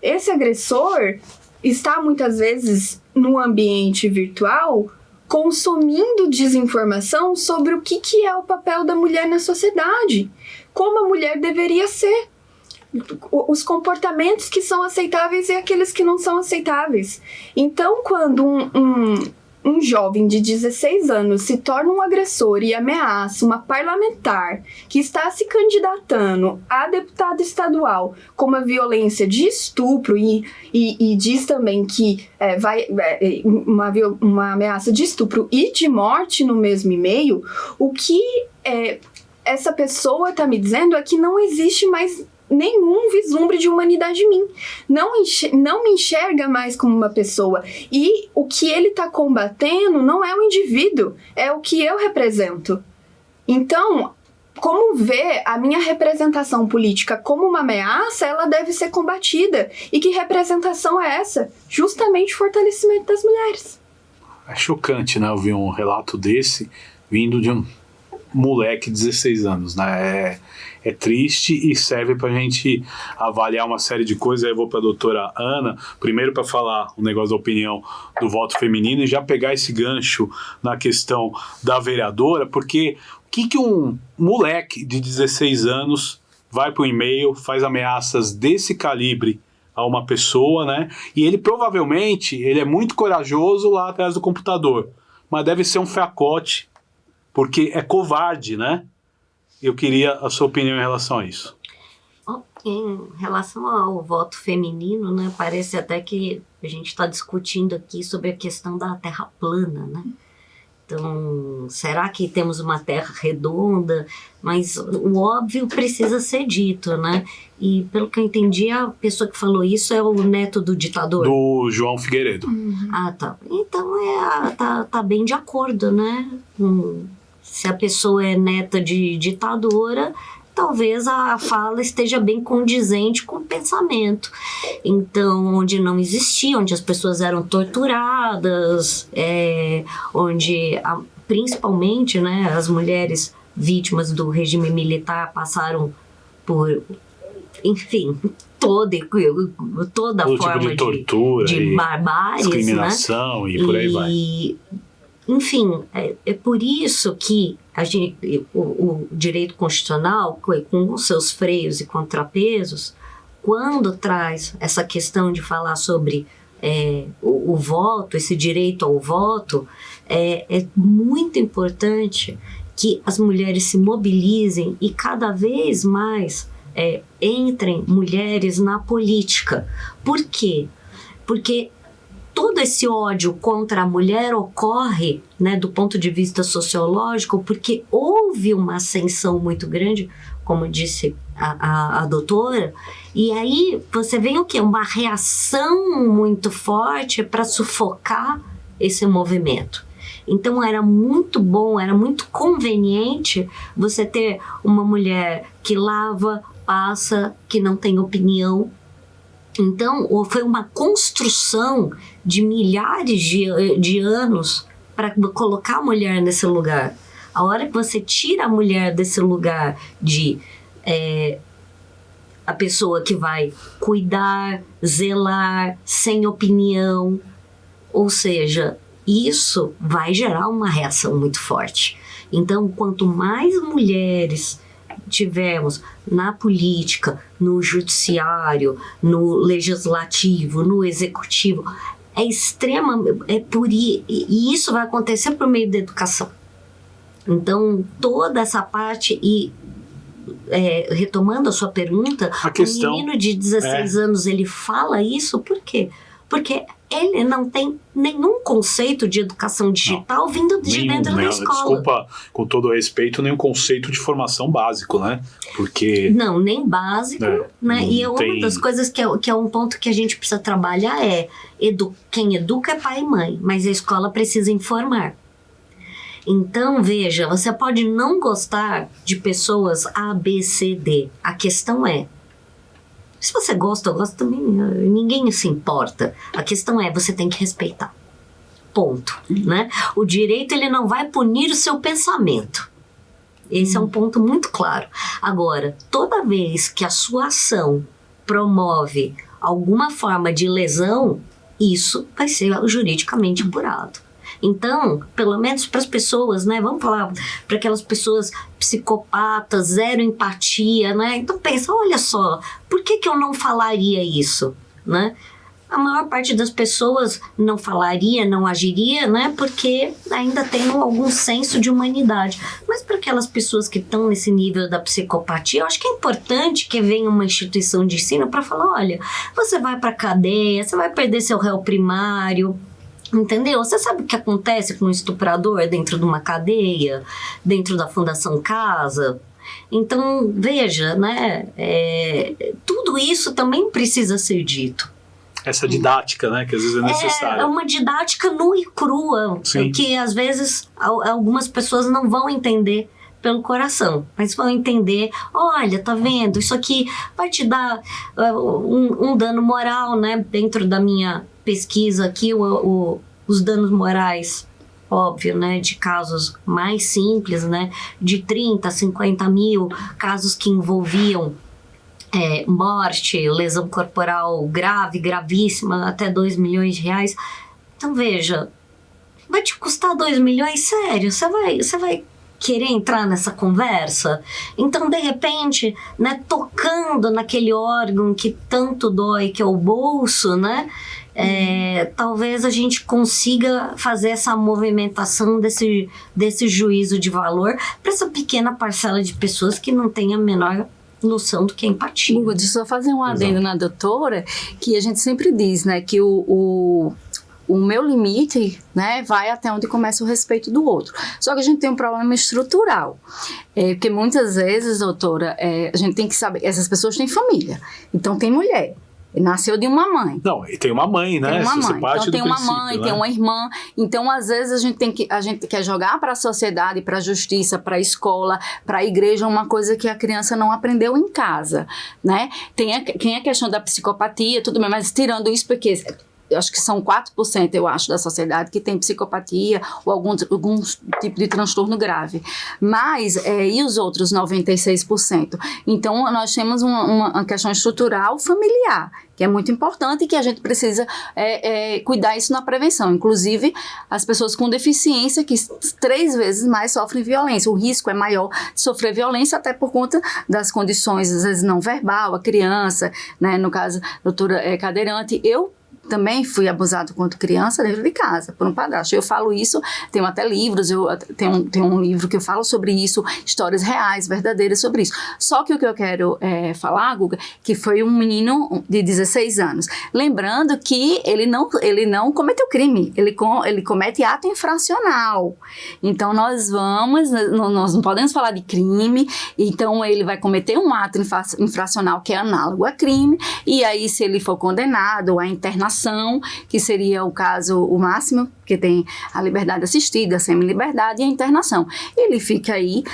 Esse agressor está muitas vezes no ambiente virtual consumindo desinformação sobre o que é o papel da mulher na sociedade, como a mulher deveria ser, os comportamentos que são aceitáveis e aqueles que não são aceitáveis. Então, quando um jovem de 16 anos se torna um agressor e ameaça uma parlamentar que está se candidatando a deputada estadual com uma violência de estupro e diz também que uma ameaça de estupro e de morte no mesmo e-mail, o que essa pessoa está me dizendo é que não existe mais nenhum vislumbre de humanidade em mim. Não me enxerga mais como uma pessoa. E o que ele está combatendo não é o indivíduo, é o que eu represento. Então, como ver a minha representação política como uma ameaça, ela deve ser combatida. E que representação é essa? Justamente o fortalecimento das mulheres. É chocante, né? Ouvir um relato desse vindo de um moleque de 16 anos, né? É triste e serve para a gente avaliar uma série de coisas. Aí eu vou para a doutora Ana, primeiro para falar o negócio da opinião do voto feminino e já pegar esse gancho na questão da vereadora, porque o que um moleque de 16 anos vai para o e-mail, faz ameaças desse calibre a uma pessoa, né? E ele provavelmente é muito corajoso lá atrás do computador, mas deve ser um fracote, porque é covarde, né? Eu queria a sua opinião em relação a isso. Em relação ao voto feminino, né, parece até que a gente está discutindo aqui sobre a questão da terra plana, né? Então, será que temos uma terra redonda? Mas o óbvio precisa ser dito, né? E pelo que eu entendi, a pessoa que falou isso é o neto do ditador. Do João Figueiredo. Ah, tá. Então, tá bem de acordo, né? Se a pessoa é neta de ditadora, talvez a fala esteja bem condizente com o pensamento. Então, onde não existia, onde as pessoas eram torturadas, onde principalmente, né, as mulheres vítimas do regime militar passaram por, enfim, toda todo forma tipo de tortura, de barbáries, discriminação, né? E por aí vai. Enfim, é por isso que o direito constitucional, com os seus freios e contrapesos, quando traz essa questão de falar sobre o voto, esse direito ao voto, é muito importante que as mulheres se mobilizem e cada vez mais entrem mulheres na política. Por quê? Porque todo esse ódio contra a mulher ocorre, né, do ponto de vista sociológico, porque houve uma ascensão muito grande, como disse a doutora, e aí você vê o quê? Uma reação muito forte para sufocar esse movimento. Então era muito bom, era muito conveniente você ter uma mulher que lava, passa, que não tem opinião. Então, foi uma construção de milhares de anos para colocar a mulher nesse lugar. A hora que você tira a mulher desse lugar de a pessoa que vai cuidar, zelar, sem opinião, ou seja, isso vai gerar uma reação muito forte. Então, quanto mais mulheres tivemos na política, no judiciário, no legislativo, no executivo, e isso vai acontecer por meio da educação. Então, toda essa parte, e retomando a sua pergunta, o menino de 16 anos, ele fala isso por quê? Porque ele não tem nenhum conceito de educação digital vindo de dentro da escola. Desculpa, com todo o respeito, nenhum conceito de formação básico, né? Porque... Não, nem básico, né? E uma das coisas que é um ponto que a gente precisa trabalhar quem educa é pai e mãe, mas a escola precisa informar. Então, veja, você pode não gostar de pessoas A, B, C, D. A questão se você gosta, eu gosto também, ninguém se importa. A questão você tem que respeitar. Ponto, né? O direito, ele não vai punir o seu pensamento. Esse é um ponto muito claro. Agora, toda vez que a sua ação promove alguma forma de lesão, isso vai ser juridicamente apurado. Então, pelo menos para as pessoas, né? Vamos falar para aquelas pessoas psicopatas, zero empatia, né? Então pensa, olha só, por que eu não falaria isso, né? A maior parte das pessoas não falaria, não agiria, né? Porque ainda tem algum senso de humanidade. Mas para aquelas pessoas que estão nesse nível da psicopatia, eu acho que é importante que venha uma instituição de ensino para falar, olha, você vai para a cadeia, você vai perder seu réu primário. Entendeu? Você sabe o que acontece com um estuprador dentro de uma cadeia, dentro da Fundação Casa? Então, veja, né? Tudo isso também precisa ser dito. Essa didática, né? Que às vezes é necessária. É uma didática nua e crua, que às vezes algumas pessoas não vão entender pelo coração, mas vão entender, olha, tá vendo? Isso aqui vai te dar um dano moral, né? Dentro da minha pesquisa aqui, os danos morais, óbvio, né? De casos mais simples, né? De 30, 50 mil, casos que envolviam morte, lesão corporal grave, gravíssima, até 2 milhões de reais. Então, veja, vai te custar 2 milhões? Sério? Você vai querer entrar nessa conversa? Então, de repente, né, tocando naquele órgão que tanto dói, que é o bolso, né, talvez a gente consiga fazer essa movimentação desse juízo de valor para essa pequena parcela de pessoas que não tem a menor noção do que é empatia. Deixa eu só fazer um adendo na doutora, que a gente sempre diz, né, que o o meu limite, né, vai até onde começa o respeito do outro. Só que a gente tem um problema estrutural, porque muitas vezes, doutora, a gente tem que saber, essas pessoas têm família, então tem mulher. Nasceu de uma mãe. Não, e tem uma mãe, né? Tem uma mãe. Então tem uma mãe, né? tem uma irmã. Então, às vezes, a gente quer jogar para a sociedade, para a justiça, para a escola, para a igreja, uma coisa que a criança não aprendeu em casa, né? Tem a questão da psicopatia, tudo bem, mas tirando isso, porque eu acho que são 4%, eu acho, da sociedade que tem psicopatia ou algum tipo de transtorno grave. Mas, e os outros 96%? Então, nós temos uma questão estrutural familiar, que é muito importante e que a gente precisa cuidar isso na prevenção. Inclusive, as pessoas com deficiência, que 3 vezes mais sofrem violência. O risco é maior de sofrer violência, até por conta das condições, às vezes, não verbal, a criança, né, no caso, a doutora cadeirante. Eu também fui abusado quando criança dentro de casa, por um padrasto. Eu falo isso, tenho até livros, tenho um livro que eu falo sobre isso, histórias reais, verdadeiras sobre isso. Só que o que eu quero falar, Guga, que foi um menino de 16 anos. Lembrando que ele não cometeu crime, ele comete ato infracional. Então, nós não podemos falar de crime, então ele vai cometer um ato infracional que é análogo a crime, e aí se ele for condenado à internação, que seria o caso, o máximo, que tem a liberdade assistida, a semi-liberdade e a internação. Ele fica aí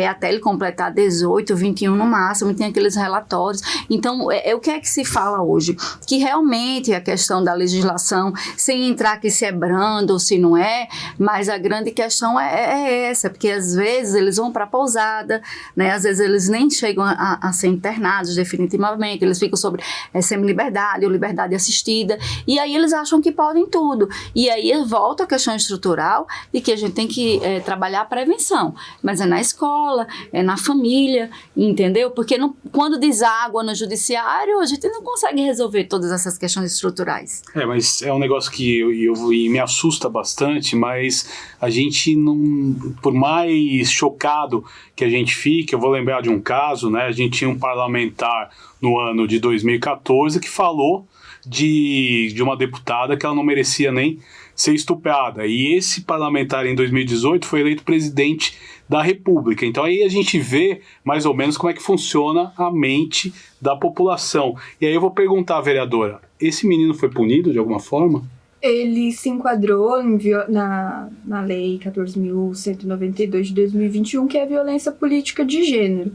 até ele completar 18, 21 no máximo, e tem aqueles relatórios. Então, o que é que se fala hoje? Que realmente a questão da legislação, sem entrar que se é brando ou se não é, mas a grande questão é essa, porque às vezes eles vão para a pousada, né? Às vezes eles nem chegam a ser internados definitivamente, eles ficam sobre semi-liberdade ou liberdade assistida, e aí eles acham que podem tudo. E aí volta a questão estrutural de que a gente tem que trabalhar a prevenção. Mas é na escola, é na família, entendeu? Porque quando deságua no judiciário, a gente não consegue resolver todas essas questões estruturais. Mas é um negócio que me assusta bastante, mas a gente não, por mais chocado que a gente fique, eu vou lembrar de um caso, né? A gente tinha um parlamentar no ano de 2014 que falou de uma deputada que ela não merecia nem ser estuprada. E esse parlamentar, em 2018, foi eleito presidente da República. Então aí a gente vê mais ou menos como é que funciona a mente da população. E aí eu vou perguntar, vereadora, esse menino foi punido de alguma forma? Ele se enquadrou na Lei 14.192 de 2021, que é a violência política de gênero.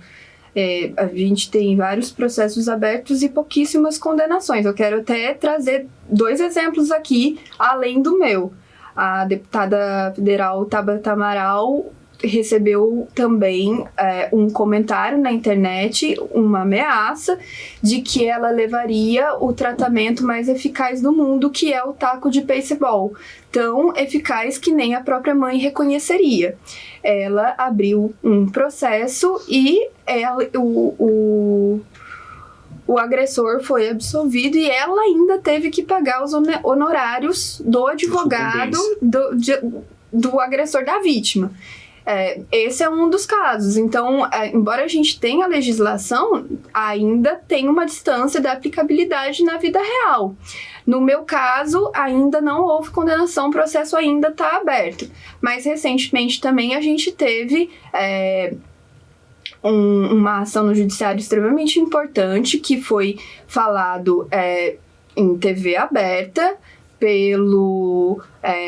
A gente tem vários processos abertos e pouquíssimas condenações. Eu quero até trazer 2 exemplos aqui, além do meu. A deputada federal Tabata Amaral recebeu também um comentário na internet, uma ameaça de que ela levaria o tratamento mais eficaz do mundo, que é o taco de beisebol, tão eficaz que nem a própria mãe reconheceria. Ela abriu um processo e o agressor foi absolvido e ela ainda teve que pagar os honorários do advogado do agressor da vítima. Esse é um dos casos. Então, embora a gente tenha legislação, ainda tem uma distância da aplicabilidade na vida real. No meu caso, ainda não houve condenação, o processo ainda está aberto. Mas, recentemente, também a gente teve uma ação no judiciário extremamente importante, que foi falado em TV aberta, pelo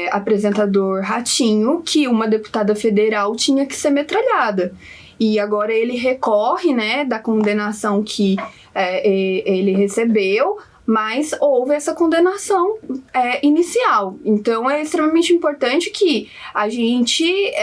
apresentador Ratinho, que uma deputada federal tinha que ser metralhada. E agora ele recorre, né, da condenação que ele recebeu, mas houve essa condenação inicial. Então é extremamente importante que a gente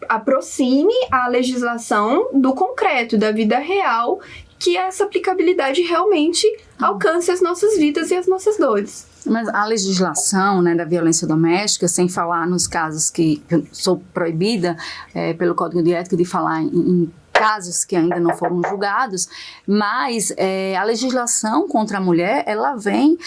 aproxime a legislação do concreto, da vida real, que essa aplicabilidade realmente alcance as nossas vidas e as nossas dores. Mas a legislação, né, da violência doméstica, sem falar nos casos que eu sou proibida pelo Código de Ética de falar em casos que ainda não foram julgados, mas a legislação contra a mulher, ela vem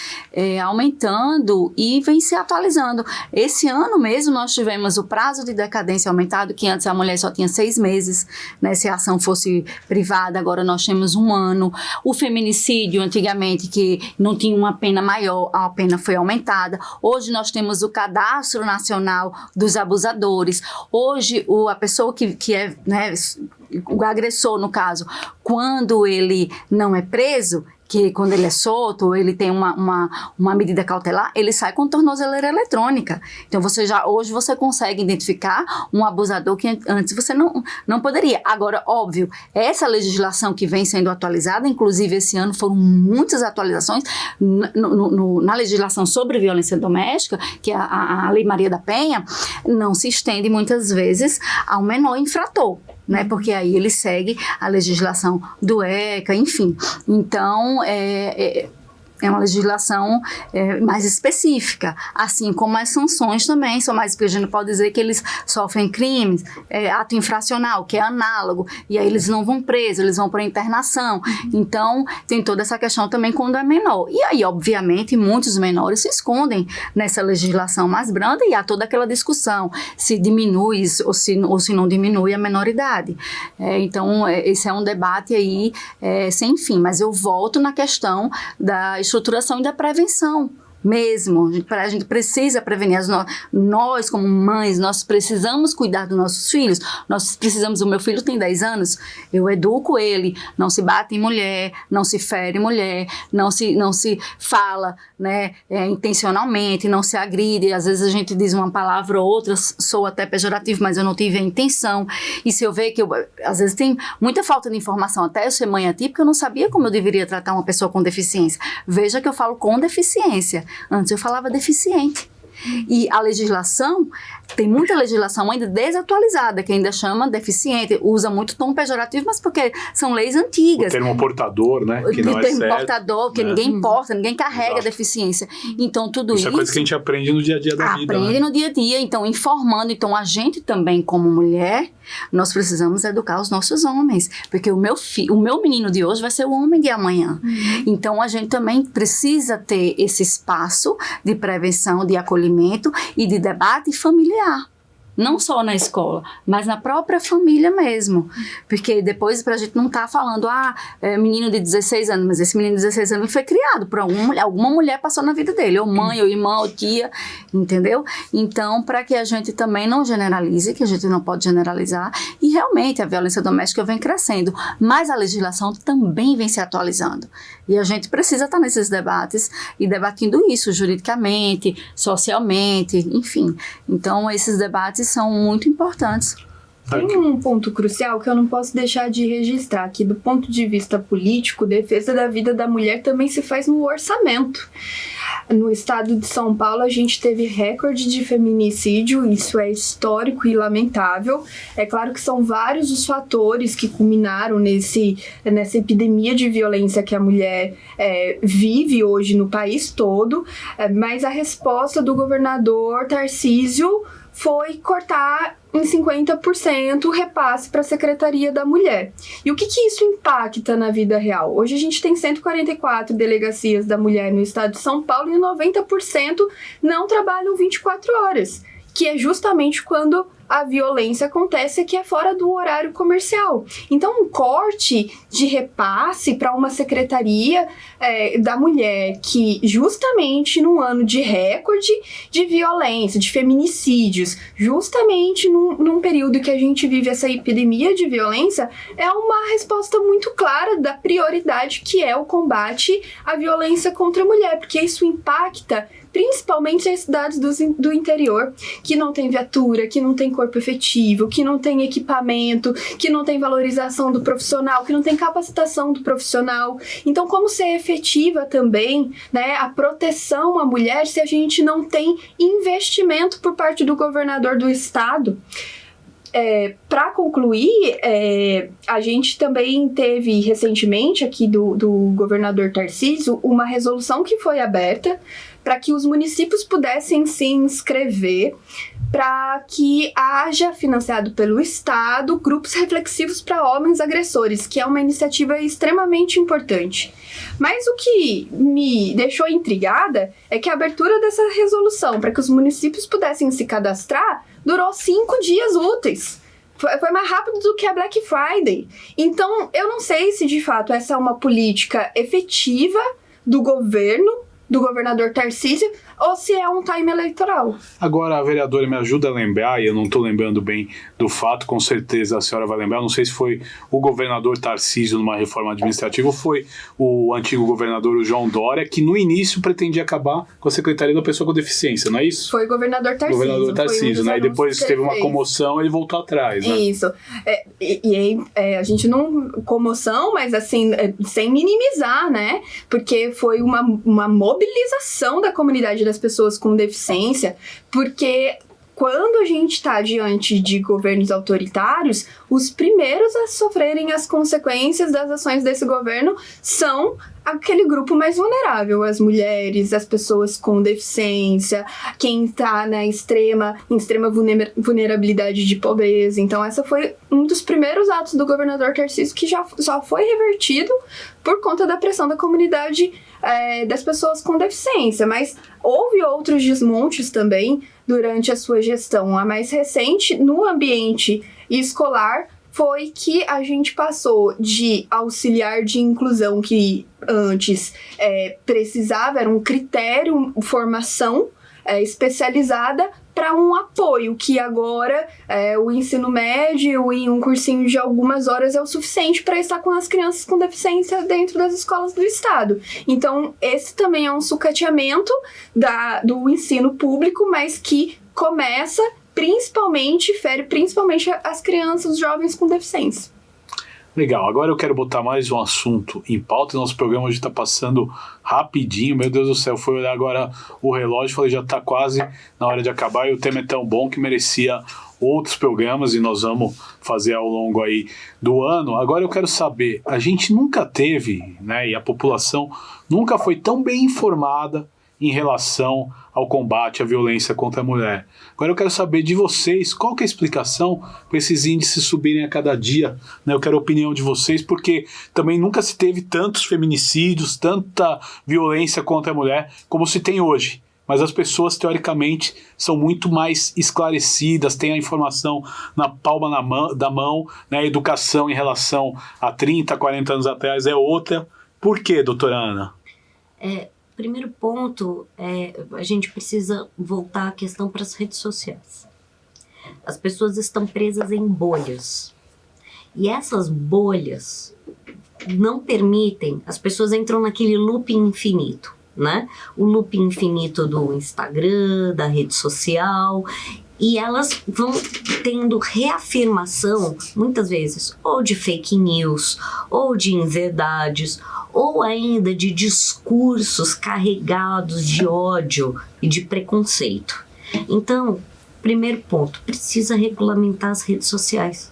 aumentando e vem se atualizando. Esse ano mesmo nós tivemos o prazo de decadência aumentado, que antes a mulher só tinha 6 meses, né, se a ação fosse privada, agora nós temos 1 ano. O feminicídio, antigamente, que não tinha uma pena maior, a pena foi aumentada. Hoje nós temos o Cadastro Nacional dos Abusadores. Hoje, a pessoa que é, né, o agressor, no caso, quando ele não é preso, que quando ele é solto, ou ele tem uma medida cautelar, ele sai com tornozeleira eletrônica. Então, hoje você consegue identificar um abusador que antes você não poderia. Agora, óbvio, essa legislação que vem sendo atualizada, inclusive esse ano foram muitas atualizações na legislação sobre violência doméstica, que é a Lei Maria da Penha, não se estende muitas vezes ao menor infrator, né? Porque aí ele segue a legislação do ECA, enfim. Então, é uma legislação mais específica, assim como as sanções também são mais, porque a gente pode dizer que eles sofrem crimes, ato infracional, que é análogo, e aí eles não vão presos, eles vão para internação. Então, tem toda essa questão também quando é menor. E aí, obviamente, muitos menores se escondem nessa legislação mais branda e há toda aquela discussão se diminui ou se não diminui a menoridade. Então, esse é um debate aí sem fim, mas eu volto na questão da estruturação e da prevenção mesmo. A gente precisa prevenir. Nós, como mães, nós precisamos cuidar dos nossos filhos. O meu filho tem 10 anos, eu educo ele, não se bate em mulher, não se fere mulher, não se fala, né, intencionalmente, não se agride. Às vezes a gente diz uma palavra ou outra, sou até pejorativo, mas eu não tive a intenção. E se eu ver que às vezes tem muita falta de informação, até eu ser mãe atípica, eu não sabia como eu deveria tratar uma pessoa com deficiência. Veja que eu falo com deficiência. Antes eu falava deficiente. E a legislação, tem muita legislação ainda desatualizada, que ainda chama deficiente, usa muito tom pejorativo, mas porque são leis antigas. O termo portador, né? Que não o termo portador, que ninguém porta, ninguém carrega deficiência. Então, tudo isso... Isso é coisa que a gente aprende no dia a dia da vida. Aprende no dia a dia, então, informando. Então, a gente também, como mulher, nós precisamos educar os nossos homens, porque o meu menino de hoje vai ser o homem de amanhã. Então, a gente também precisa ter esse espaço de prevenção, de acolhimento e de debate familiar. Não só na escola, mas na própria família mesmo. Porque depois, pra gente não estar falando, menino de 16 anos, mas esse menino de 16 anos foi criado por alguma mulher passou na vida dele, ou mãe, ou irmã, ou tia, entendeu? Então, para que a gente também não generalize, que a gente não pode generalizar, e realmente a violência doméstica vem crescendo, mas a legislação também vem se atualizando. E a gente precisa estar nesses debates e debatendo isso juridicamente, socialmente, enfim. Então, esses debates são muito importantes. Tem um ponto crucial que eu não posso deixar de registrar, que do ponto de vista político, defesa da vida da mulher também se faz no orçamento. No estado de São Paulo, a gente teve recorde de feminicídio, isso é histórico e lamentável. É claro que são vários os fatores que culminaram nessa epidemia de violência que a mulher vive hoje no país todo, mas a resposta do governador Tarcísio foi cortar em 50% o repasse para a Secretaria da Mulher. E o que isso impacta na vida real? Hoje a gente tem 144 delegacias da mulher no estado de São Paulo e 90% não trabalham 24 horas, que é justamente quando a violência acontece, que é fora do horário comercial. Então, um corte de repasse para uma secretaria da mulher que, justamente num ano de recorde de violência, de feminicídios, justamente num período que a gente vive essa epidemia de violência, é uma resposta muito clara da prioridade que é o combate à violência contra a mulher, porque isso impacta principalmente as cidades do interior, que não tem viatura, que não tem corpo efetivo, que não tem equipamento, que não tem valorização do profissional, que não tem capacitação do profissional. Então, como ser efetiva também, né, a proteção à mulher se a gente não tem investimento por parte do governador do estado? Para concluir, a gente também teve recentemente aqui do governador Tarcísio uma resolução que foi aberta para que os municípios pudessem se inscrever para que haja, financiado pelo Estado, grupos reflexivos para homens agressores, que é uma iniciativa extremamente importante. Mas o que me deixou intrigada é que a abertura dessa resolução para que os municípios pudessem se cadastrar durou 5 dias úteis. Foi mais rápido do que a Black Friday. Então, eu não sei se de fato essa é uma política efetiva do governo, do governador Tarcísio, ou se é um time eleitoral. Agora, a vereadora me ajuda a lembrar, e eu não estou lembrando bem do fato, com certeza a senhora vai lembrar, não sei se foi o governador Tarcísio numa reforma administrativa ou foi o antigo governador o João Dória, que no início pretendia acabar com a Secretaria da Pessoa com Deficiência, não é isso? Foi o governador Tarcísio. Governador Tarcísio, né? E depois teve uma comoção e ele voltou atrás, né? Isso. A gente não... Comoção, mas assim, sem minimizar, né? Porque foi uma mobilização da comunidade das pessoas com deficiência, porque quando a gente está diante de governos autoritários, os primeiros a sofrerem as consequências das ações desse governo são aquele grupo mais vulnerável, as mulheres, as pessoas com deficiência, quem está em extrema vulnerabilidade de pobreza. Então, essa foi um dos primeiros atos do governador Tarcísio que já só foi revertido por conta da pressão da comunidade das pessoas com deficiência. Mas houve outros desmontes também durante a sua gestão. A mais recente, no ambiente escolar, foi que a gente passou de auxiliar de inclusão, que antes precisava, era um critério, formação especializada, para um apoio, que agora o ensino médio e um cursinho de algumas horas é o suficiente para estar com as crianças com deficiência dentro das escolas do Estado. Então, esse também é um sucateamento do ensino público, mas que começa fere principalmente as crianças, os jovens com deficiência. Legal, agora eu quero botar mais um assunto em pauta. Nosso programa hoje está passando rapidinho, meu Deus do céu, foi olhar agora o relógio e falei, já está quase na hora de acabar, e o tema é tão bom que merecia outros programas e nós vamos fazer ao longo aí do ano. Agora eu quero saber, a gente nunca teve, né, e a população nunca foi tão bem informada em relação ao combate à violência contra a mulher. Agora eu quero saber de vocês, qual que é a explicação para esses índices subirem a cada dia, né? Eu quero a opinião de vocês, porque também nunca se teve tantos feminicídios, tanta violência contra a mulher como se tem hoje. Mas as pessoas, teoricamente, são muito mais esclarecidas, têm a informação na palma da mão, né? A educação em relação a 30, 40 anos atrás é outra. Por quê, doutora Ana? Primeiro ponto, a gente precisa voltar a questão para as redes sociais. As pessoas estão presas em bolhas. E essas bolhas não permitem, as pessoas entram naquele looping infinito, né? O looping infinito do Instagram, da rede social, e elas vão tendo reafirmação, muitas vezes, ou de fake news, ou de inverdades, ou ainda de discursos carregados de ódio e de preconceito. Então, primeiro ponto, precisa regulamentar as redes sociais.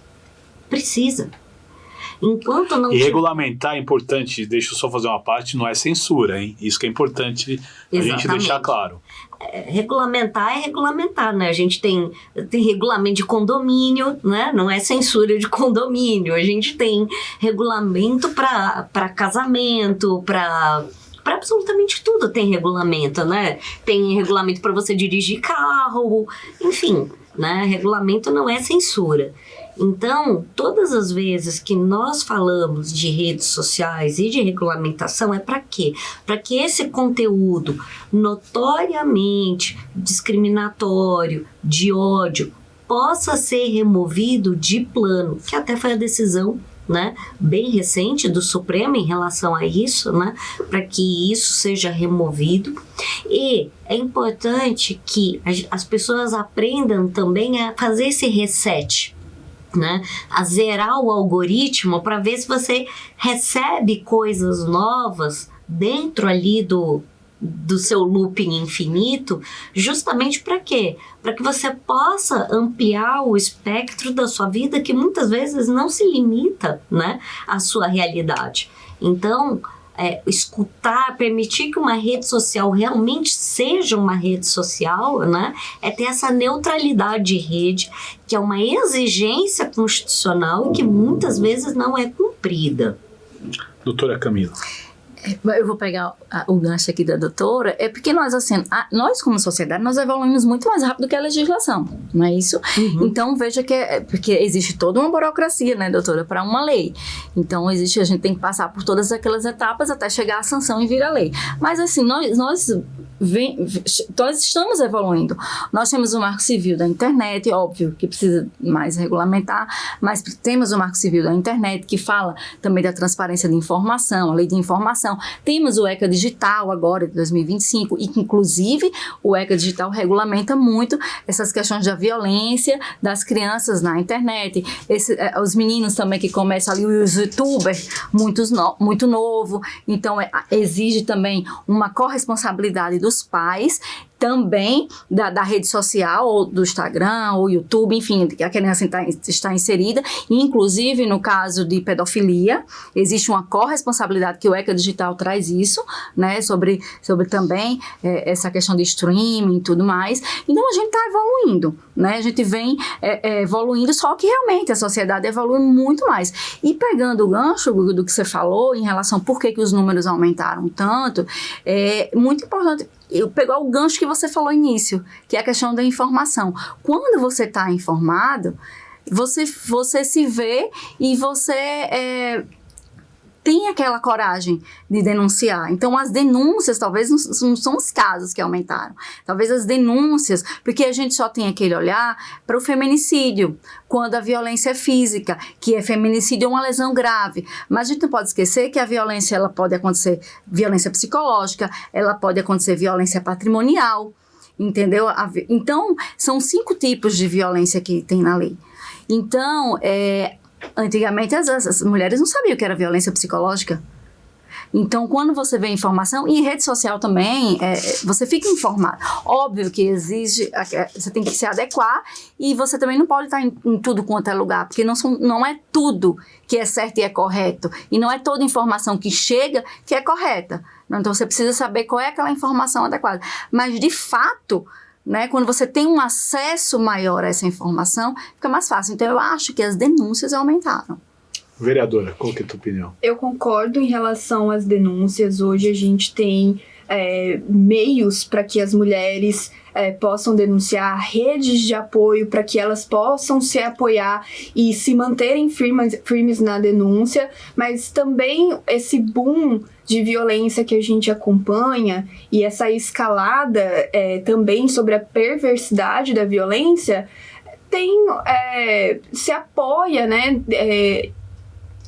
Precisa. Enquanto não... E regulamentar é importante, deixa eu só fazer uma parte, não é censura, hein? Isso que é importante a gente deixar claro. Regulamentar é regulamentar, né? A gente tem regulamento de condomínio, né? Não é censura de condomínio. A gente tem regulamento para casamento, para absolutamente tudo tem regulamento, né? Tem regulamento para você dirigir carro, enfim, né? Regulamento não é censura. Então, todas as vezes que nós falamos de redes sociais e de regulamentação, é para quê? Para que esse conteúdo notoriamente discriminatório, de ódio, possa ser removido de plano, que até foi a decisão, né, bem recente do Supremo em relação a isso, né, para que isso seja removido. E é importante que as pessoas aprendam também a fazer esse reset, né, a zerar o algoritmo para ver se você recebe coisas novas dentro ali do seu looping infinito, justamente para quê? Para que você possa ampliar o espectro da sua vida, que muitas vezes não se limita, né, à sua realidade. Então, escutar, permitir que uma rede social realmente seja uma rede social, né? É ter essa neutralidade de rede, que é uma exigência constitucional e que muitas vezes não é cumprida. Doutora Camila. Eu vou pegar o gancho aqui da doutora, é porque nós, assim, nós como sociedade, nós evoluímos muito mais rápido que a legislação, não é isso? Uhum. Então, veja que porque existe toda uma burocracia, né, doutora, para uma lei. Então, a gente tem que passar por todas aquelas etapas até chegar à sanção e virar lei. Mas, assim, nós estamos evoluindo. Nós temos o Marco Civil da Internet, óbvio que precisa mais regulamentar, mas temos o Marco Civil da Internet, que fala também da transparência de informação, a lei de informação. Temos o ECA Digital agora, de 2025, e que, inclusive, o ECA Digital regulamenta muito essas questões da violência das crianças na internet. Os meninos também que começam ali, os youtubers, muito novo. Então, exige também uma corresponsabilidade dos pais, também da rede social, ou do Instagram, ou YouTube, enfim, que a criança está inserida. Inclusive, no caso de pedofilia, existe uma corresponsabilidade que o ECA Digital traz isso, né, sobre também essa questão de streaming e tudo mais. Então, a gente está evoluindo, né, a gente vem evoluindo, só que realmente a sociedade evolui muito mais. E pegando o gancho do que você falou em relação a por que os números aumentaram tanto, é muito importante eu pegar o gancho que você falou no início, que é a questão da informação. Quando você está informado, você se vê e você tem aquela coragem de denunciar. Então, as denúncias, talvez não são os casos que aumentaram. Talvez as denúncias, porque a gente só tem aquele olhar para o feminicídio, quando a violência é física, que feminicídio é uma lesão grave. Mas a gente não pode esquecer que a violência, ela pode acontecer violência psicológica, ela pode acontecer violência patrimonial, entendeu? Então, são 5 tipos de violência que tem na lei. Então, antigamente as mulheres não sabiam o que era violência psicológica. Então, quando você vê informação, e em rede social também, você fica informado. Óbvio que exige, você tem que se adequar, e você também não pode estar em tudo quanto é lugar, porque não é tudo que é certo e é correto, e não é toda informação que chega que é correta. Então, você precisa saber qual é aquela informação adequada. Mas, de fato, né, quando você tem um acesso maior a essa informação, fica mais fácil. Então, eu acho que as denúncias aumentaram. Vereadora, qual que é a tua opinião? Eu concordo em relação às denúncias. Hoje a gente tem meios para que as mulheres possam denunciar, redes de apoio para que elas possam se apoiar e se manterem firmes na denúncia, mas também esse boom de violência que a gente acompanha e essa escalada também sobre a perversidade da violência se apoia, né,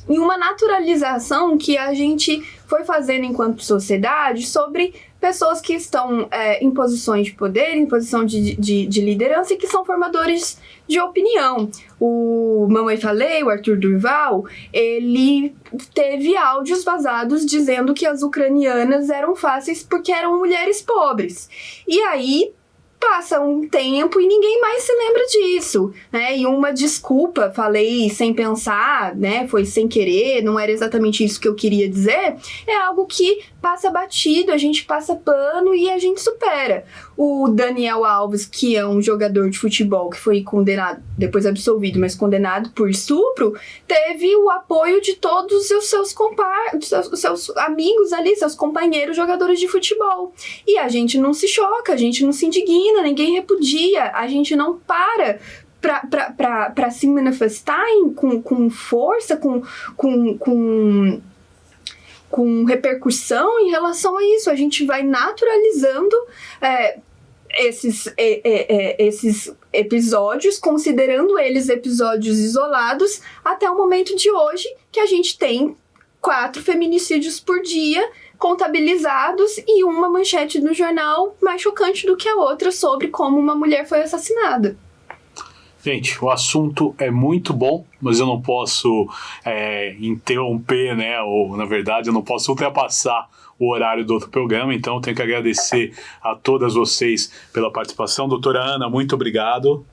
em uma naturalização que a gente foi fazendo enquanto sociedade sobre pessoas que estão em posições de poder, em posição de liderança e que são formadores de opinião. O Mamãe Falei, o Arthur Durval, ele teve áudios vazados dizendo que as ucranianas eram fáceis porque eram mulheres pobres. E aí passa um tempo e ninguém mais se lembra disso, né? E uma desculpa, falei sem pensar, né? Foi sem querer, não era exatamente isso que eu queria dizer. É algo que passa batido, a gente passa pano e a gente supera. O Daniel Alves, que é um jogador de futebol que foi condenado, depois absolvido, mas condenado por estupro, teve o apoio de todos os seus seus amigos ali, seus companheiros jogadores de futebol. E a gente não se choca, a gente não se indigna, ninguém repudia, a gente não para para se manifestar com força, com repercussão em relação a isso. A gente vai naturalizando esses episódios, considerando eles episódios isolados, até o momento de hoje, que a gente tem 4 feminicídios por dia contabilizados e uma manchete no jornal mais chocante do que a outra sobre como uma mulher foi assassinada. Gente, o assunto é muito bom, mas eu não posso interromper, né? Ou, na verdade, eu não posso ultrapassar o horário do outro programa, então eu tenho que agradecer a todas vocês pela participação. Doutora Ana, muito obrigado.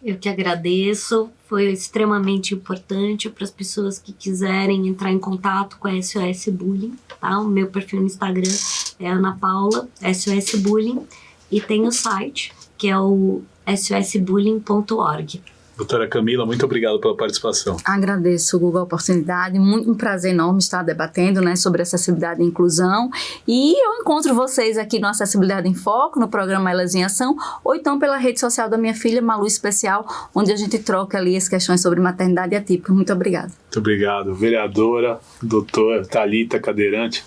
Eu que agradeço, foi extremamente importante para as pessoas que quiserem entrar em contato com a SOS Bullying, tá? O meu perfil no Instagram é Ana Paula, SOS Bullying, e tem o site, que é o sosbullying.org. Doutora Camila, muito obrigado pela participação. Agradeço, Google, a oportunidade. Muito um prazer enorme estar debatendo, né, sobre acessibilidade e inclusão. E eu encontro vocês aqui no Acessibilidade em Foco, no programa Elas em Ação, ou então pela rede social da minha filha, Malu Especial, onde a gente troca ali as questões sobre maternidade atípica. Muito obrigada. Muito obrigado. Vereadora, doutora Thalita, cadeirante,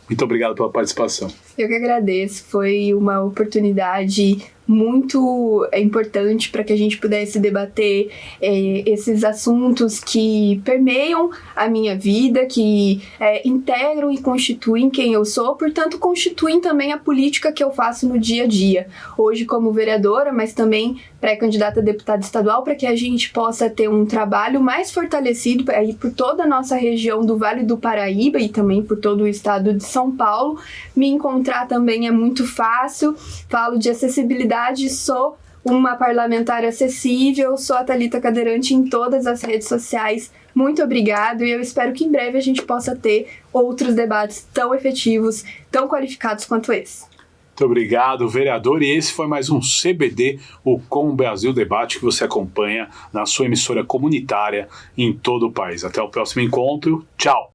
muito obrigado pela participação. Eu que agradeço, foi uma oportunidade muito importante para que a gente pudesse debater esses assuntos que permeiam a minha vida, que integram e constituem quem eu sou, portanto constituem também a política que eu faço no dia a dia. Hoje como vereadora, mas também pré-candidata a deputada estadual, para que a gente possa ter um trabalho mais fortalecido aí por toda a nossa região do Vale do Paraíba e também por todo o estado de São Paulo. Me encontrar também é muito fácil, falo de acessibilidade, sou uma parlamentar acessível, sou a Thalita Cadeirante em todas as redes sociais. Muito obrigado e eu espero que em breve a gente possa ter outros debates tão efetivos, tão qualificados quanto esse. Muito obrigado, vereador. E esse foi mais um CBD, o Com Brasil Debate, que você acompanha na sua emissora comunitária em todo o país. Até o próximo encontro. Tchau!